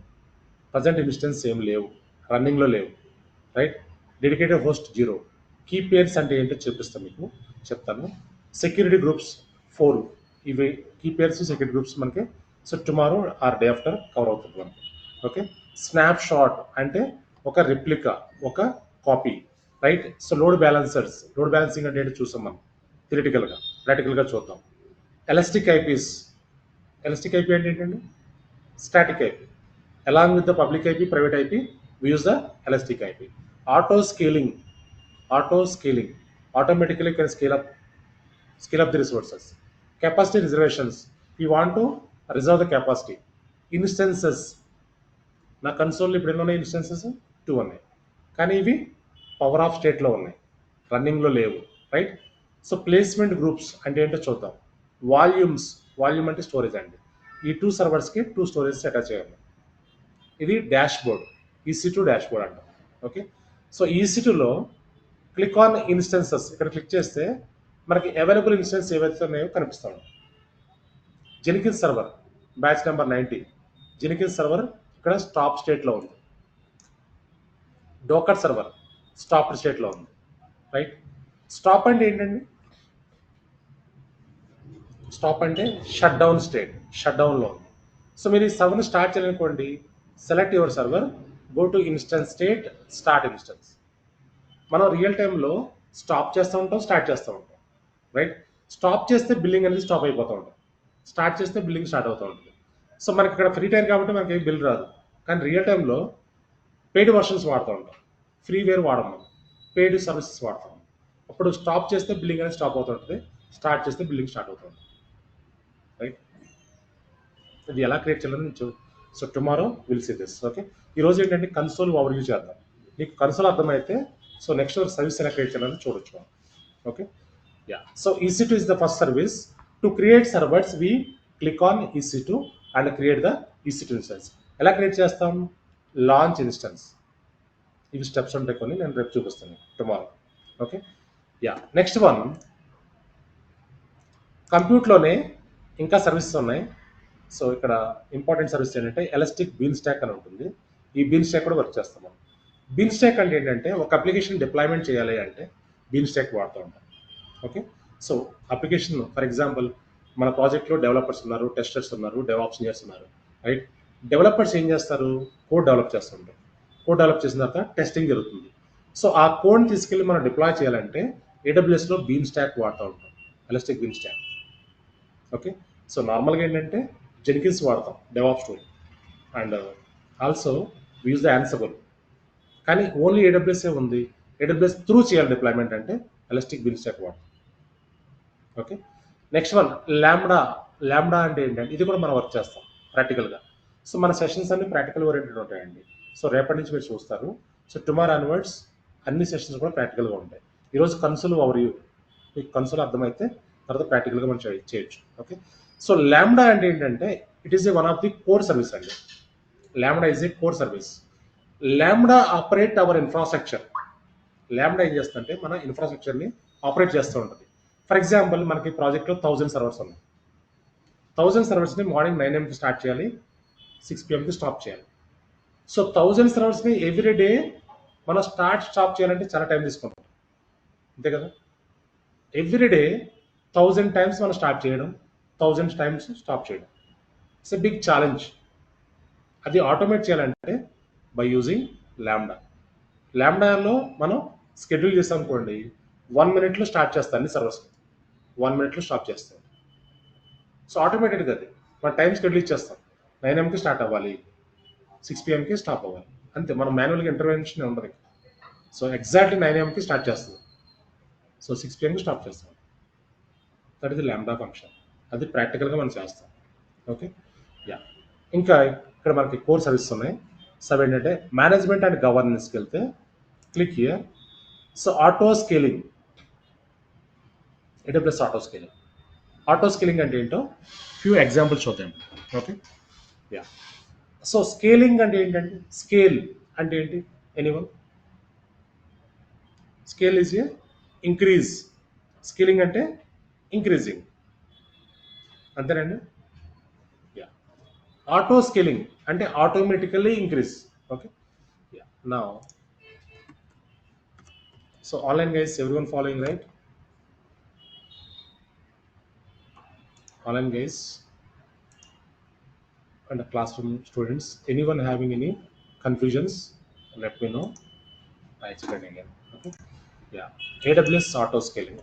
ప్రజెంట్ ఇన్స్టెన్స్ ఏం లేవు, రన్నింగ్లో లేవు, right. Dedicated host 0. Key pairs అంటే ఏంటో చెప్తాను. సెక్యూరిటీ గ్రూప్స్ 4, ఇవి కీ పేర్స్, సెక్యూరిటీ గ్రూప్స్ మనకి so tomorrow or day after cover అవుతుంది మనకి. ఓకే, స్నాప్ షాట్ అంటే ఒక రిప్లికా, ఒక copy, right. So load balancing అంటే ఏంటో చూసాం మనం థియరిటికల్గా, ప్రాక్టికల్గా చూద్దాం. ఎలాస్టిక్ ఐపీస్ అంటే ఏంటండి, static IP. Along with the public IP, private IP, we use the elastic IP. Auto scaling, automatically can scale up the resources. Capacity reservations, we want to reserve the capacity. Instances, నా కన్సోల్లో ఇప్పుడు ఎన్ని ఉన్నాయి, ఇన్స్టెన్సెస్ 2 ఉన్నాయి, కానీ ఇవి పవర్ ఆఫ్ స్టేట్లో ఉన్నాయి, రన్నింగ్లో లేవు, రైట్. సో ప్లేస్మెంట్ గ్రూప్స్ అంటే ఏంటో చూద్దాం. వాల్యూమ్ అంటే స్టోరేజ్ అండి. ఈ 2 సర్వర్స్కి 2 స్టోరేజెస్ అటాచ్ చేయాలి. ఇది dashboard, EC2 dashboard అంటాం. ఓకే, సో EC2లో క్లిక్ ఆన్ ఇన్స్టెన్సెస్, ఇక్కడ క్లిక్ చేస్తే మనకి అవైలబుల్ ఇన్స్టెన్స్ ఏవైతే ఉన్నాయో కనిపిస్తూ ఉంటాయి. Jenkins server batch number 90, Jenkins server ఇక్కడ స్టాప్ స్టేట్లో ఉంది. డోకర్ సర్వర్ స్టాప్ స్టేట్లో ఉంది, రైట్. స్టాప్ అంటే ఏంటండి, స్టాప్ అంటే షట్ డౌన్ స్టేట్, షట్ డౌన్లో ఉంది. సో మీరు ఈ సర్వర్ని స్టార్ట్ చేయాలనుకోండి, select your server, go to instance state, start instance. మనం రియల్ టైంలో స్టాప్ చేస్తూ ఉంటాం, స్టార్ట్ చేస్తూ ఉంటాం, రైట్? స్టాప్ చేస్తే బిల్లింగ్ అనేది స్టాప్ అయిపోతూ ఉంటుంది, స్టార్ట్ చేస్తే బిల్లింగ్ స్టార్ట్ అవుతూ ఉంటుంది. సో మనకి ఇక్కడ ఫ్రీ టైం కాబట్టి మనకి ఏం బిల్ రాదు. కానీ రియల్ టైంలో పెయిడ్ వర్షన్స్ వాడుతూ ఉంటాం, ఫ్రీవేర్ వాడము, మనం పెయిడ్ సర్వీసెస్ వాడతాం. అప్పుడు స్టాప్ చేస్తే బిల్లింగ్ అనేది స్టాప్ అవుతుంటుంది, స్టార్ట్ చేస్తే బిల్లింగ్ స్టార్ట్ అవుతుంది, రైట్? ఇది ఎలా క్రియేట్ చేయాలని so tomorrow will see this. Okay, ఈరోజు ఏంటంటే కన్సోల్ ఓవర్ వ్యూ చేద్దాం. నీకు కన్సోల్ అర్థమైతే సో నెక్స్ట్ సర్వీస్ ఎలా క్రియేట్ చేయాలని చూడొచ్చు. Okay, yeah. So EC2 is the first service. To create servers, we click on EC2 and create the EC2 instance. ఎలా క్రియేట్ చేస్తాం? Launch instance. ఇవి స్టెప్స్ ఉంటాయి కొన్ని, నేను రేపు చూపిస్తాను tomorrow. Okay, yeah. Next one, కంప్యూటర్లోనే ఇంకా సర్వీసెస్ ఉన్నాయి. సో ఇక్కడ ఇంపార్టెంట్ సర్వీస్ ఏంటంటే ఎలాస్టిక్ బీన్ స్టాక్ అని ఉంటుంది. ఈ బీన్ స్టాక్ కూడా వర్క్ చేస్తాం మనం. బీన్ స్టాక్ అంటే ఏంటంటే ఒక అప్లికేషన్ డిప్లాయ్మెంట్ చేయాలి అంటే బీన్ స్టాక్ వాడుతూ ఉంటాం. Okay, so application for example మన ప్రాజెక్ట్లో డెవలపర్స్ ఉన్నారు, టెస్టర్స్ ఉన్నారు, డెవాప్స్ ఇంజనీర్స్ ఉన్నారు, రైట్? డెవలపర్స్ ఏం చేస్తారు? కోడ్ డెవలప్ చేస్తుంటారు. కోడ్ డెవలప్ చేసిన తర్వాత టెస్టింగ్ జరుగుతుంది. సో ఆ కోడ్ని తీసుకెళ్ళి మనం డిప్లాయ్ చేయాలంటే AWSలో బీన్ స్టాక్ వాడుతూ ఉంటాం, elastic beanstalk. Okay, so నార్మల్గా ఏంటంటే జెన్కిన్స్ వాడతాం, DevOps tool, and also use the Ansible. కానీ ఓన్లీ AWS ఉంది, AWS త్రూ చేయాలి డిప్లాయ్మెంట్ అంటే ఎలాస్టిక్ బీన్ స్టాక్ వాడతాం. Okay, next one lambda. Lambda అంటే ఏంటంటే ఇది కూడా మనం వర్క్ చేస్తాం ప్రాక్టికల్గా. సో మన సెషన్స్ అన్ని ప్రాక్టికల్ ఓరియంటెడ్ ఉంటాయండి. సో రేపటి నుంచి మీరు చూస్తారు. సో టుమారో అన్వర్డ్స్ అన్ని సెషన్స్ కూడా ప్రాక్టికల్గా ఉంటాయి. ఈరోజు కన్సోల్ ఓవర్ వ్యూ, మీకు కన్సోల్ అర్థమైతే తర్వాత ప్రాక్టికల్గా మనం చేయొచ్చు. ఓకే, సో ల్యాంబ్డా అంటే ఏంటంటే it is a one of the core service అండి. Lambda is a core service. Lambda operate our infrastructure. Lambda ఏం చేస్తుందంటే మన ఇన్ఫ్రాస్ట్రక్చర్ని ఆపరేట్ చేస్తూ ఉంటుంది. ఫర్ ఎగ్జాంపుల్ మనకి ప్రాజెక్ట్లో 1000 సర్వర్స్ ఉన్నాయి. 1000 సర్వర్స్ని మార్నింగ్ 9 AM స్టార్ట్ చేయాలి, 6 PM స్టాప్ చేయాలి. సో 1000 సర్వర్స్ని ఎవ్రీ డే మనం స్టాప్ చేయాలంటే చాలా టైం తీసుకుంటాం, అంతే కదా? ఎవ్రీ డే 1000 టైమ్స్ మనం స్టార్ట్ చేయడం, 1000 టైమ్స్ స్టాప్ చేయడం, ఇట్స్ ఎ బిగ్ ఛాలెంజ్. అది ఆటోమేట్ చేయాలంటే బై యూజింగ్ ల్యాంబ్డా. ల్యాంబ్డాలో మనం షెడ్యూల్ చేస్తాం అనుకోండి, 1 minute స్టార్ట్ చేస్తాను అన్ని సర్వర్స్, 1 minute స్టాప్ చేస్తాం. సో ఆటోమేటెడ్గా అది మన టైం షెడ్యూల్ ఇచ్చేస్తాం. 9 AM స్టార్ట్ అవ్వాలి, 6 PM స్టాప్ అవ్వాలి, అంతే. మనం మాన్యువల్గా ఇంటర్వెన్షన్ ఉండదు. సో ఎగ్జాక్ట్లీ 9 AM స్టార్ట్ చేస్తుంది, సో 6 PM స్టాప్ చేస్తాం. That is lambda function. అది ప్రాక్టికల్గా మనం చేస్తాం. Okay, yeah. ఇంకా ఇక్కడ మనకి కోర్ సర్వీసెస్ ఉన్నాయి. సో ఏంటంటే మేనేజ్మెంట్ అండ్ గవర్నెన్స్కి వెళ్తే click here. So auto scaling, AWS auto scaling. Auto scaling అంటే ఏంటో ఫ్యూ ఎగ్జాంపుల్స్ చూద్దాం. Okay, yeah. సో స్కేలింగ్ అంటే ఏంటంటే, స్కేల్ అంటే ఏంటి? Anyone? Scale is a increase, scaling అంటే ఇంక్రీజింగ్, అంతేనండి. యా. ఆటో స్కేలింగ్ అంటే ఆటోమేటికల్లీ ఇంక్రీజ్. Okay, yeah. నా so online guys, everyone following, right? Online guys and the classroom students, anyone having any confusions, let me know. I explain again. Okay, yeah. AWS auto scaling.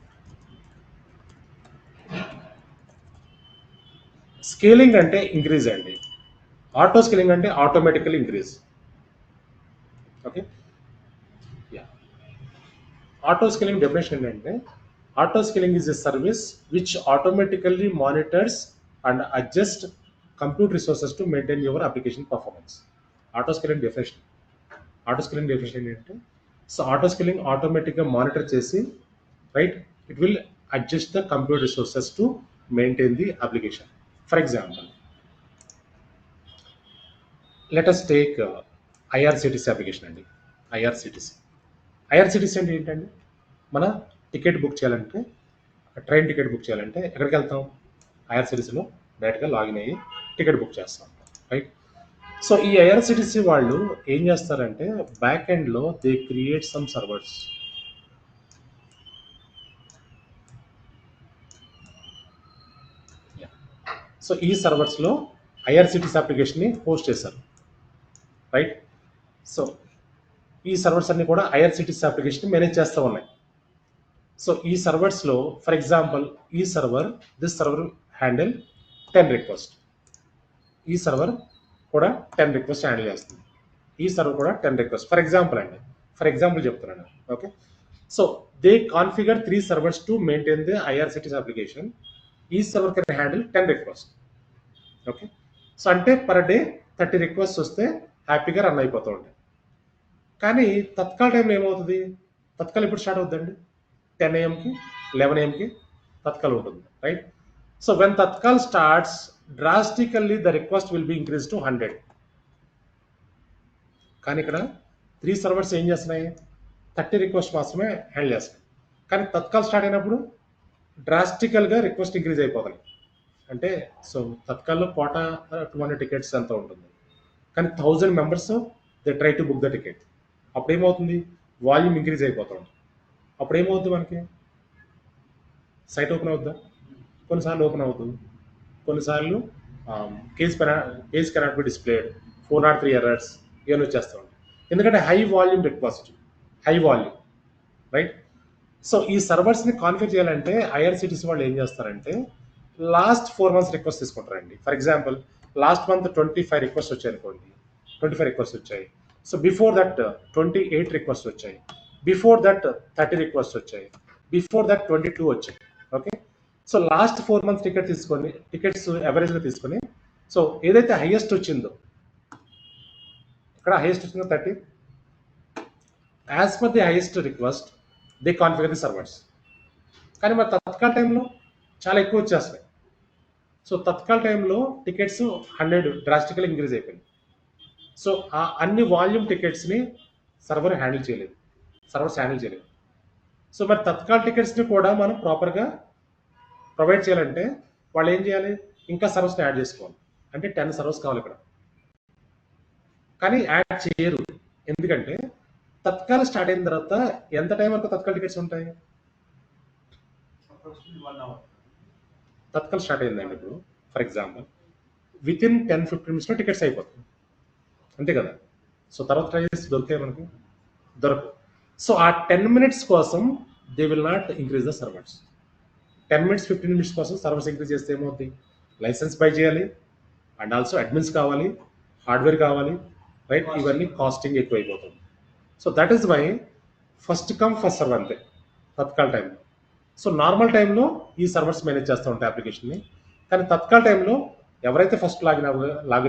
Scaling ante increase andi, auto scaling ante automatically increase. Okay, yeah. Auto scaling definition ఏంటంటే, auto scaling is a service which automatically monitors and adjusts compute resources to maintain your application performance. Auto scaling definition. Auto scaling definition ఏంటంటే, సో auto scaling ఆటోమేటిక్గా మానిటర్ చేసి, right, it will adjust the computer resources to maintain the application. For example, let us take IRCTC application అండి. ఐఆర్సిటిసి అంటే ఏంటండి? మన టికెట్ బుక్ చేయాలంటే, ట్రైన్ టికెట్ బుక్ చేయాలంటే ఎక్కడికి వెళ్తాం? ఐఆర్సిటిసిలో డైరెక్ట్గా లాగిన్ అయ్యి టికెట్ బుక్ చేస్తాం, రైట్? సో ఈ ఐఆర్సిటిసి వాళ్ళు ఏం చేస్తారంటే, బ్యాక్ ఎండ్లో they create some servers. So ఈ సర్వర్స్లో ఐఆర్సిటీసీ అప్లికేషన్ని హోస్ట్ చేశారు, రైట్? సో ఈ సర్వర్స్ అన్ని కూడా ఐఆర్సిటీసీ అప్లికేషన్ మేనేజ్ చేస్తూ ఉన్నాయి. సో ఈ సర్వర్స్లో for example this server handle 10 request, ఈ సర్వర్ కూడా 10 రిక్వెస్ట్ హ్యాండిల్ చేస్తుంది, ఈ సర్వర్ కూడా 10 రిక్వెస్ట్. ఫర్ ఎగ్జాంపుల్ చెప్తున్నాను, okay? So they configure 3 servers to maintain the IRCTC application. ఈ server can handle 10 request, okay? So అంటే పర్ డే 30 రిక్వెస్ట్ వస్తే హ్యాపీగా రన్ అయిపోతూ ఉంటాయి. కానీ తత్కాల్ టైంలో ఏమవుతుంది? తత్కాల్ ఎప్పుడు స్టార్ట్ అవుతుందండి? 10 AM-కి 11 AM-కి తత్కాల్ ఉంటుంది, right? So when Tatkal starts drastically the request will be increase to 100. కానీ ఇక్కడ 3 సర్వర్స్ ఏం చేస్తున్నాయి? 30 రిక్వెస్ట్ మాత్రమే హ్యాండిల్ చేస్తాయి. కానీ తత్కాల్ స్టార్ట్ అయినప్పుడు డ్రాస్టికల్గా రిక్వెస్ట్ ఇంక్రీజ్ అయిపోతాయి. అంటే సో తత్కాల్లో కోటా 200 టికెట్స్ ఎంత ఉంటుంది, కానీ 1000 members they try to book the ticket. అప్పుడు ఏమవుతుంది? వాల్యూమ్ ఇంక్రీజ్ అయిపోతూ ఉంటుంది. అప్పుడు ఏమవుతుంది? మనకి సైట్ ఓపెన్ అవుద్దా? కొన్నిసార్లు ఓపెన్ అవుతుంది, కొన్నిసార్లు case cannot be displayed, 403 errors ఇవన్నీ వచ్చేస్తూ ఉంటాయి. ఎందుకంటే high volume request, high volume, right? So ఈ సర్వర్స్ని కాన్ఫిగర్ చేయాలంటే ఐఆర్సిటీసీ వాళ్ళు ఏం చేస్తారంటే లాస్ట్ 4 months రిక్వెస్ట్ తీసుకుంటారండి. For example last month 25 request వచ్చాయి అనుకోండి, 25 రిక్వెస్ట్ వచ్చాయి. సో బిఫోర్ దట్ 28 రిక్వెస్ట్ వచ్చాయి, బిఫోర్ దట్ 30 రిక్వెస్ట్ వచ్చాయి, బిఫోర్ దట్ 22 వచ్చాయి, okay? So last 4 months tickets యావరేజ్గా తీసుకొని, సో ఏదైతే హైయెస్ట్ వచ్చిందో, ఇక్కడ హైయెస్ట్ వచ్చిందో 30, as per the highest request they configure the servers. కానీ మరి తత్కాల్ టైంలో చాలా ఎక్కువ వచ్చేస్తాయి. సో తత్కాల్ టైంలో టికెట్స్ 100 డ్రాస్టికల్ ఇంక్రీజ్ అయిపోయింది. సో ఆ అన్ని వాల్యూమ్ టికెట్స్ని సర్వర్స్ హ్యాండిల్ చేయలేదు. సో మరి తత్కాల్ టికెట్స్ని కూడా మనం ప్రాపర్గా ప్రొవైడ్ చేయాలంటే వాళ్ళు ఏం చేయాలి? ఇంకా సర్వర్స్ని యాడ్ చేసుకోవాలి. అంటే 10 సర్వర్స్ కావాలి ఇక్కడ, కానీ యాడ్ చేయరు. ఎందుకంటే తత్కాల్ స్టార్ట్ అయిన తర్వాత ఎంత టైం వరకు తత్కాల్ టికెట్స్ ఉంటాయి? తత్కాల్ స్టార్ట్ అయిందండి ఇప్పుడు for example with in 10-15 minutes tickets అయిపోతుంది, అంతే కదా? సో తర్వాత ట్రై చేసి దొరుకుతాయి మనకి? దొరకవు. సో ఆ 10 minutes కోసం they will not increase the servers. 10 minutes 15 minutes కోసం సర్వర్స్ ఇంక్రీజ్ చేస్తే ఏమవుతుంది? లైసెన్స్ బై చేయాలి, అండ్ ఆల్సో అడ్మిన్స్ కావాలి, హార్డ్వేర్ కావాలి, రైట్? ఇవన్నీ కాస్టింగ్ ఎక్కువ అయిపోతుంది. So that is why first come first serve అంతే తత్కాల్ టైంలో. సో నార్మల్ టైంలో ఈ సర్వర్స్ మేనేజ్ చేస్తూ ఉంటాయి అప్లికేషన్ని, కానీ తత్కాల్ టైంలో ఎవరైతే ఫస్ట్ లాగిన్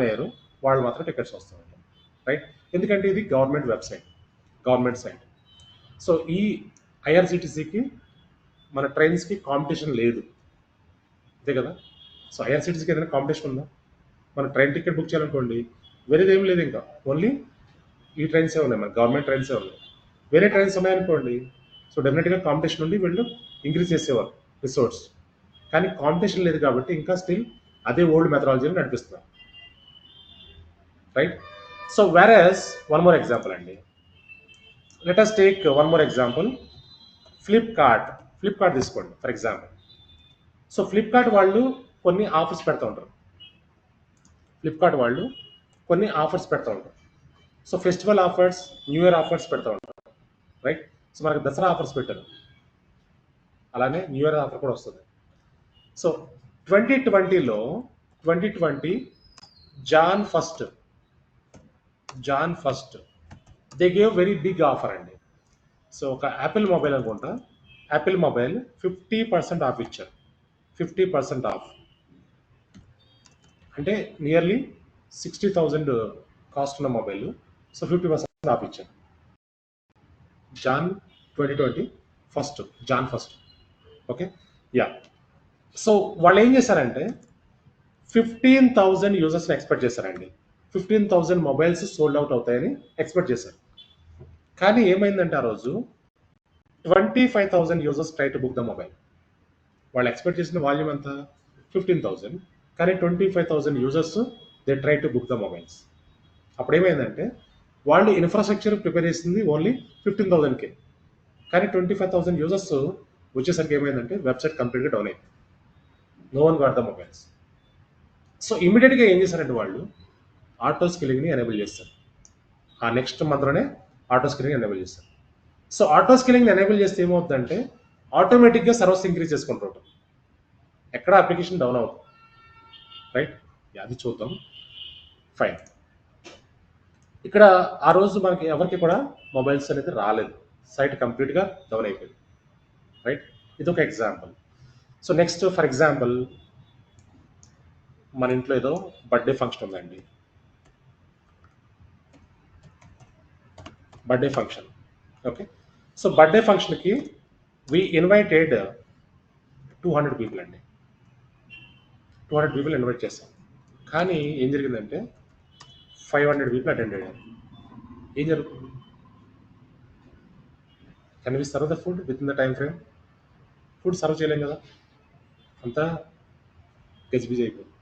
అయ్యారో వాళ్ళు మాత్రం టికెట్స్ వస్తూ ఉంటారు, రైట్? ఎందుకంటే ఇది గవర్నమెంట్ సైట్. సో ఈ ఐఆర్సిటీసీకి మన ట్రైన్స్కి కాంపిటీషన్ లేదు, అంతే కదా? సో ఐఆర్సిటీసీకి ఏదైనా కాంపిటీషన్ ఉందా? మన ట్రైన్ టికెట్ బుక్ చేయాలనుకోండి, వేరేది ఏం లేదు, ఇంకా ఓన్లీ ఈ ట్రైన్సే ఉన్నాయి, మన గవర్నమెంట్ ట్రైన్సే ఉన్నాయి. వేరే ట్రైన్స్ ఉన్నాయనుకోండి, సో డెఫినెట్గా కాంపిటీషన్ ఉండి వీళ్ళు ఇంక్రీజ్ చేసేవారు రిసోర్స్. కానీ కాంపిటీషన్ లేదు కాబట్టి ఇంకా స్టిల్ అదే ఓల్డ్ మెథడాలజీని నడిపిస్తున్నారు, right? So వెరస్ one more example అండి, let us take one more example. Flipkart తీసుకోండి ఫర్ ఎగ్జాంపుల్. సో ఫ్లిప్కార్ట్ వాళ్ళు కొన్ని ఆఫర్స్ పెడతా ఉంటారు. So festival offers, new year offers పెడతా ఉంటారు, రైట్? సో మనకి దసరా ఆఫర్స్ పెట్టారు, అలానే న్యూ ఇయర్ ఆఫర్ కూడా వస్తుంది. So 2020 Jan first they gave very big offer అండి. సో ఒక యాపిల్ మొబైల్ అనుకుంటా, యాపిల్ మొబైల్ 50% ఆఫ్ ఇచ్చారు. 50% ఆఫ్ అంటే నియర్లీ 60,000 కాస్ట్ ఉన్న మొబైల్. సో 50% ఆఫ్ ఇచ్చారు Jan 2020 Jan first, okay? Yeah. So వాళ్ళు ఏం చేశారంటే 15,000 యూజర్స్ని ఎక్స్పెక్ట్ చేశారండి. 15,000 మొబైల్స్ సోల్డ్ అవుట్ అవుతాయని ఎక్స్పెక్ట్ చేశారు. కానీ ఏమైందంటే ఆ రోజు 25,000 users try to book the mobile. వాళ్ళు ఎక్స్పెక్ట్ చేసిన వాల్యూమ్ ఎంత? 15,000, కానీ 25,000 users they try to book the mobiles. అప్పుడు ఏమైందంటే వాళ్ళు ఇన్ఫ్రాస్ట్రక్చర్ ప్రిపేర్ చేసింది ఓన్లీ 15,000కే, కానీ 25,000 యూజర్స్ వచ్చేసరికి ఏమైందంటే వెబ్సైట్ కంప్లీట్గా డౌన్ అయింది. No one got the mobiles. So ఇమీడియట్గా ఏం చేశారంటే వాళ్ళు ఆటో స్కిల్లింగ్ని ఎనేబుల్ చేస్తారు. ఆ నెక్స్ట్ మంత్లోనే ఆటో స్కిల్లింగ్ ఎనేబుల్ చేస్తారు. సో ఆటో స్కిల్లింగ్ ఎనేబుల్ చేస్తే ఏమవుతుందంటే ఆటోమేటిక్గా సర్వర్స్ ఇంక్రీజ్ చేసుకుంటూ ఉంటాం, ఎక్కడ అప్లికేషన్ డౌన్ అవుతుంది, రైట్? అది చూద్దాం. ఫైన్. ఇక్కడ ఆ రోజు మనకి ఎవరికి కూడా మొబైల్స్ అనేది రాలేదు, సైట్ కంప్లీట్గా డౌన్ అయిపోయింది, రైట్? ఇది ఒక example. So next for example మన ఇంట్లో ఏదో బర్త్డే ఫంక్షన్ ఉందండి, birthday function. Okay, so birthday ఫంక్షన్కి వి ఇన్వైటెడ్ 200 పీపుల్ అండి. 200 పీపుల్ ఇన్వైట్ చేస్తాం, కానీ ఏం జరిగిందంటే 500 పీపుల్ అటెండ్ అయ్యారు. ఏం జరుగుతుంది? Can we serve the food within the time frame? Food serve చేయలేం కదా, అంతా గజిబిజి అయిపోయింది,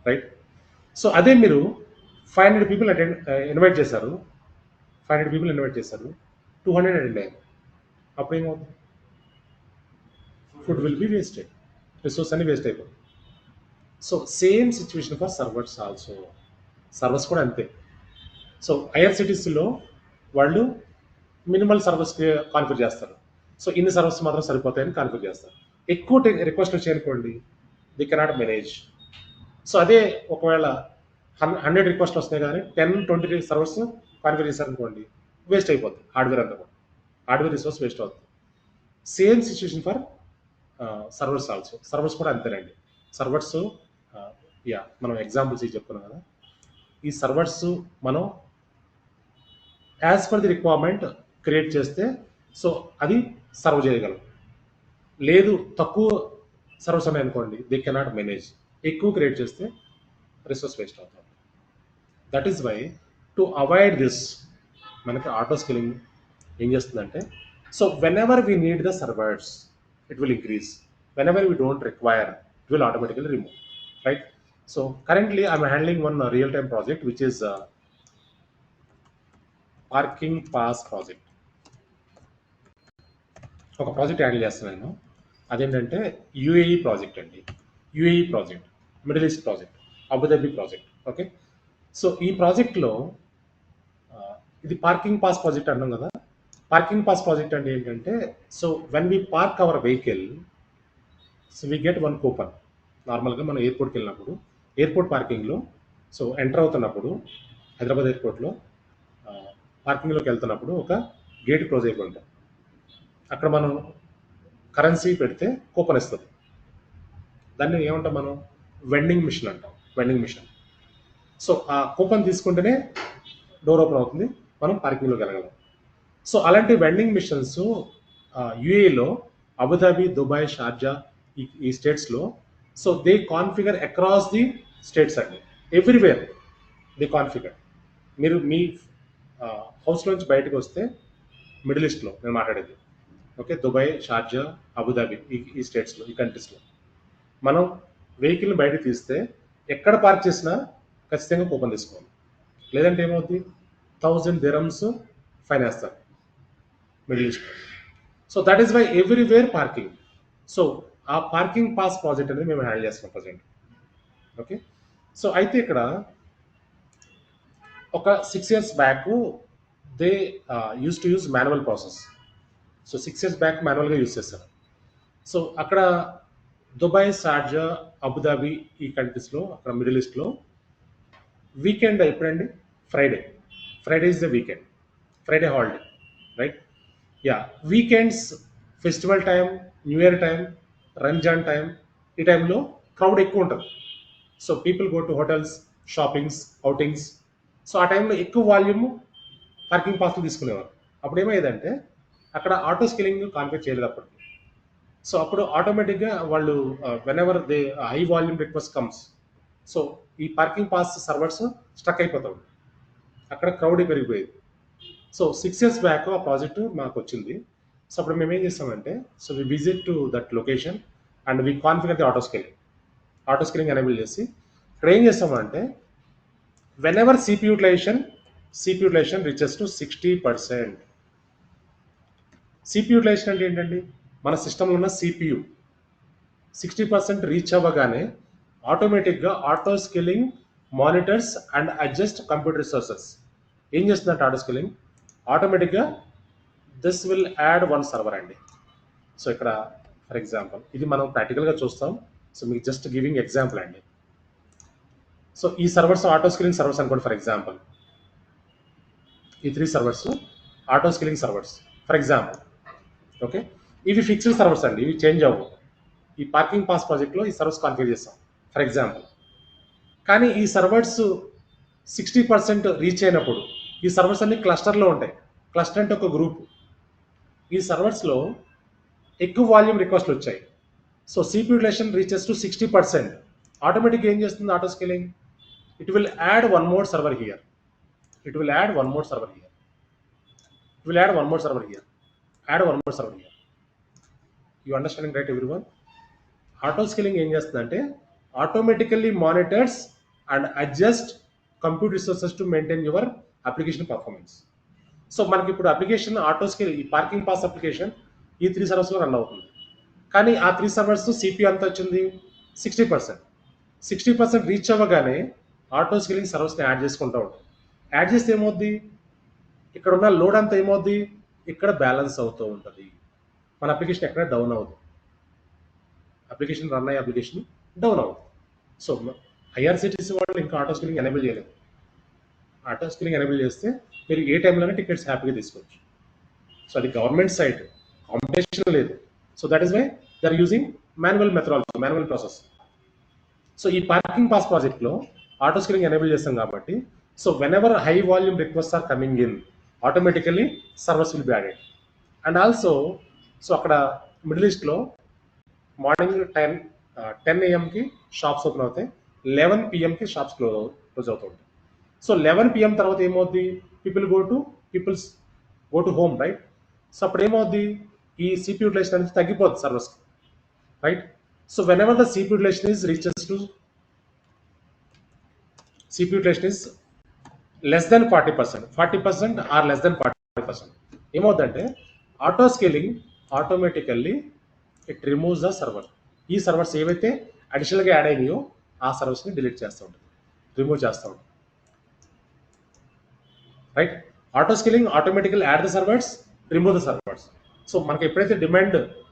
రైట్? సో అదే మీరు 500 పీపుల్ ఇన్వైట్ చేశారు, 500 పీపుల్ ఇన్వైట్ చేశారు, 200 అటెండ్ అయ్యారు, అప్పుడు ఏమవుతుంది? Food will be wasted, resource అన్ని వేస్ట్ అయిపోతుంది. So same situation for servers also. Servers కూడా అంతే. సో ఐఆర్సిటీసీలో వాళ్ళు మినిమల్ సర్వర్స్ కాన్ఫిగర్ చేస్తారు. సో ఇన్ని సర్వర్స్ మాత్రం సరిపోతాయని కాన్ఫిగర్ చేస్తారు. ఎక్కువ రిక్వెస్ట్ వచ్చాయనుకోండి, ది కెనాట్ మేనేజ్. సో అదే ఒకవేళ 100 రిక్వెస్ట్ వస్తున్నాయి కానీ 10-20 సర్వర్స్ కాన్ఫిగర్ చేశారనుకోండి, వేస్ట్ అయిపోతుంది హార్డ్వేర్ అంతా కూడా, హార్డ్వేర్ రిసోర్స్ వేస్ట్ అవుతుంది. Same situation for servers also. Servers కూడా అంతేనండి. సర్వర్స్ మనం ఎగ్జాంపుల్స్ చెప్పుకున్నాం కదా, ఈ సర్వర్స్ మనం as per the requirement create చేస్తే సో అది సర్వ్ చేయగలం. లేదు తక్కువ సర్వర్స్ ఉన్నాయనుకోండి, దే కెనాట్ మేనేజ్. ఎక్కువ క్రియేట్ చేస్తే రిసోర్స్ వేస్ట్ అవుతుంది. That is why to avoid this మనకి ఆటో స్కిల్లింగ్ ఏం చేస్తుందంటే, so whenever we need the servers it will increase, whenever we don't require it will automatically remove, right? So currently I'm handling one real time project which is parking pass project. ఒక ప్రాజెక్ట్ హ్యాండిల్ చేస్తున్నాను, అదేంటంటే యుఏఈ ప్రాజెక్ట్ అండి. UAE project, middle east project, Abu Dhabi project. Okay, so ఈ ప్రాజెక్ట్లో ఇది పార్కింగ్ పాస్ ప్రాజెక్ట్ అన్నాం కదా. పార్కింగ్ పాస్ ప్రాజెక్ట్ అంటే ఏంటంటే, so when we park hour vehicle, so we get one coupon. నార్మల్గా మనం ఎయిర్పోర్ట్కి వెళ్ళినప్పుడు ఎయిర్పోర్ట్ పార్కింగ్లో సో ఎంటర్ అవుతున్నప్పుడు హైదరాబాద్ ఎయిర్పోర్ట్లో పార్కింగ్లోకి వెళ్తున్నప్పుడు ఒక గేట్ క్లోజ్ అయిపోయి ఉంటుంది, అక్కడ మనం కరెన్సీ పెడితే కూపన్ ఇస్తుంది. దాన్ని ఏమంటాం మనం? వెండింగ్ మిషన్ అంటాం, వెండింగ్ మిషన్. సో ఆ కూపన్ తీసుకుంటేనే డోర్ ఓపెన్ అవుతుంది, మనం పార్కింగ్లోకి వెళ్ళగలం. సో అలాంటి వెండింగ్ మిషన్స్ యుఏఈలో అబుదాబి, దుబాయ్, షార్జా ఈ స్టేట్స్లో so they configure across the states అండి, ఎవ్రీవేర్ దే కాన్ఫిగర్. మీరు మీ హౌస్లోంచి బయటకు వస్తే మిడిల్ ఈస్ట్లో నేను మాట్లాడేది, ఓకే, దుబాయ్, షార్జా, అబుదాబి ఈ స్టేట్స్లో, ఈ కంట్రీస్లో మనం వెహికల్ని బయటకు తీస్తే ఎక్కడ పార్క్ చేసినా ఖచ్చితంగా కూపన్ తీసుకోవాలి, లేదంటే ఏమవుతుంది? 1000 dirhams ఫైన్ వేస్తారు Middle East. So that is why everywhere parking. So ఆ పార్కింగ్ పాస్ ప్రాజెక్ట్ అనేది మేము హ్యాండిల్ చేస్తున్నాం ప్రజెంట్. ఓకే, సో అయితే ఇక్కడ ఒక 6 years back they use to use manual process. So 6 years back మాన్యువల్గా యూజ్ చేస్తారు. సో అక్కడ దుబాయ్, షార్జా, అబుదాబి ఈ కంట్రీస్లో, అక్కడ మిడిల్ ఈస్ట్లో వీకెండ్ ఎప్పుడండి? Friday. Friday is the weekend, Friday holiday, right? Yeah, weekends, festival time, new year time, Ramzan time, ఈ టైంలో క్రౌడ్ ఎక్కువ ఉంటుంది. So people go to hotels, shoppings, outings. So ఆ టైంలో ఎక్కువ వాల్యూమ్ పార్కింగ్ పాస్లు తీసుకునేవారు. అప్పుడు ఏమయ్యేదంటే అక్కడ ఆటో స్కిల్లింగ్ కాన్ఫిగర్ చేయలేదు అప్పటికి. సో అప్పుడు ఆటోమేటిక్గా వాళ్ళు whenever they high volume request comes, so ఈ పార్కింగ్ పాస్ సర్వర్స్ స్టక్ అయిపోతాం, అక్కడ క్రౌడ్ పెరిగిపోయేది. సో 6 years బ్యాక్ ఆ ప్రాజెక్ట్ మాకు వచ్చింది. సో అప్పుడు మేము ఏం చేస్తామంటే, so we visit to that location and we configure the auto scaling enable చేసి ఇక్కడ ఏం చేస్తామంటే whenever CPU utilisation reaches to 60%. CPU utilisation అంటే ఏంటండి? మన సిస్టంలో ఉన్న సిపియు 60% రీచ్ అవ్వగానే ఆటోమేటిక్గా auto scaling monitors and adjust computer resources. ఏం చేస్తుందంటే ఆటో స్కేలింగ్ ఆటోమేటిక్గా this will add one server అండి. సో ఇక్కడ ఫర్ ఎగ్జాంపుల్ ఇది మనం ప్రాక్టికల్గా చూస్తాం. సో మీకు జస్ట్ గివింగ్ ఎగ్జాంపుల్ అండి. సో ఈ సర్వర్స్ ఆటో స్కేలింగ్ సర్వర్స్ అనుకోండి. ఫర్ ఎగ్జాంపుల్ ఈ 3 servers auto scaling servers for example. Okay, ఇవి ఫిక్స్డ్ సర్వర్స్ అండి, ఇవి చేంజ్ అవ్వవు. ఈ పార్కింగ్ పాస్ ప్రాజెక్ట్లో ఈ సర్వర్స్ కాన్ఫిగర్ చేస్తాం ఫర్ ఎగ్జాంపుల్. కానీ ఈ సర్వర్స్ 60% రీచ్ అయినప్పుడు ఈ సర్వర్స్ అన్ని క్లస్టర్లో ఉంటాయి. క్లస్టర్ అంటే ఒక గ్రూప్. ఈ సర్వర్స్లో ఎక్కువ వాల్యూమ్ రిక్వెస్ట్లు వచ్చాయి. So CPU utilisation reaches to 60%. ఆటోమేటిక్గా ఏం చేస్తుంది auto scaling? It will add one more server here. It will add one more server here. It will add one more server here. Add one more server here. You understanding right, everyone? Auto scaling ఏం చేస్తుందంటే automatically monitors and adjust compute resources to maintain your application performance. So మనకి ఇప్పుడు అప్లికేషన్ ఆటో స్కేల్ ఈ పార్కింగ్ పాస్ అప్లికేషన్ ఈ 3 సర్వర్స్లో రన్ అవుతుంది. కానీ ఆ 3 సర్వర్స్ CPU ఎంత వచ్చింది? 60%. 60% రీచ్ అవ్వగానే ఆటో స్కేలింగ్ సర్వర్స్ని యాడ్ చేసుకుంటూ ఉంటుంది. యాడ్ చేస్తే ఏమవుద్ది? ఇక్కడ ఉన్న లోడ్ అంతా ఏమవుద్ది? ఇక్కడ బ్యాలెన్స్ అవుతూ ఉంటుంది. మన అప్లికేషన్ ఎక్కడ డౌన్ అవ్వదు. అప్లికేషన్ రన్ అయ్యే అప్లికేషన్ డౌన్ అవ్వదు. సో IRCTC వాళ్ళు ఇంకా ఆటో స్కేలింగ్ ఎనేబుల్ చేయలేదు. ఆటో స్కేలింగ్ ఎనేబుల్ చేస్తే మీరు ఏ టైంలోనే టికెట్స్ హ్యాపీగా తీసుకోవచ్చు. సో అది గవర్నమెంట్ సైట్, కాంపిటీషన్ లేదు. So that is why they are using manual methodology, manual process. So ఈ పార్కింగ్ పాస్ ప్రాజెక్ట్లో ఆటో స్కేలింగ్ ఎనేబుల్ చేస్తాం కాబట్టి so whenever high volume requests are coming in, automatically servers will be added. And also, so అక్కడ మిడిల్ ఈస్ట్లో మార్నింగ్ 10 AM షాప్స్ ఓపెన్ అవుతాయి, 11 PM షాప్స్ క్లోజ్ అవుతూ ఉంటాయి. సో 11 PM తర్వాత ఏమవుద్ది? People go to home, right? So అప్పుడు ఏమవుద్ది? ఈ CPU యూటిలైజేషన్ అనేది తగ్గిపోద్ది సర్వర్స్కి, right? So whenever the CPU utilization is less than 40% or less than 40%, ఏమవుతుందంటే auto scaling automatically it removes the server. ఈ సర్వర్స్ ఏవైతే అడిషనల్గా యాడ్ అయినాయో ఆ సర్వర్స్ని డిలీట్ చేస్తూ ఉంటుంది, రిమూవ్ చేస్తూ ఉంటుంది, right? Auto scaling automatical add the servers, remove the servers. So మనకి ఎప్పుడైతే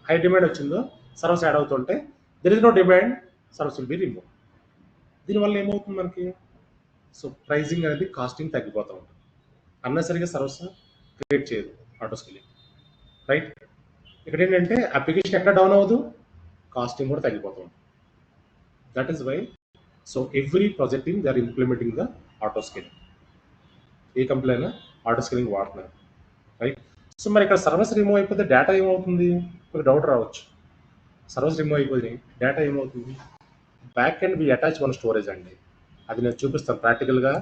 హై డిమాండ్ వచ్చిందో సర్వర్స్ యాడ్ అవుతుంటే, there is no demand, servers will be remove. దీనివల్ల ఏమవుతుంది మనకి? సో ప్రైజింగ్ అనేది కాస్టింగ్ తగ్గిపోతూ ఉంటుంది. అన్నసరిగా సర్వీస్ క్రియేట్ చేయదు ఆటో స్కేలింగ్, రైట్? ఇక్కడ ఏంటంటే అప్లికేషన్ ఎక్కడ డౌన్ అవ్వదు, కాస్టింగ్ కూడా తగ్గిపోతూ ఉంటుంది. That is why so every project team they are implementing the auto scaling. ఏ కంపెనీ అయినా ఆటో స్కేలింగ్ వాడుతున్నారు, రైట్? సో మరి ఇక్కడ సర్వీస్ రిమూవ్ అయిపోతే డేటా ఏమవుతుంది? మీకు డౌట్ రావచ్చు. సర్వీస్ రిమూవ్ అయిపోతే డేటా ఏమవుతుంది? బ్యాక్ ఎండ్ వి అటాచ్ వన్ స్టోరేజ్ అండి. అది నేను చూపిస్తాను ప్రాక్టికల్గా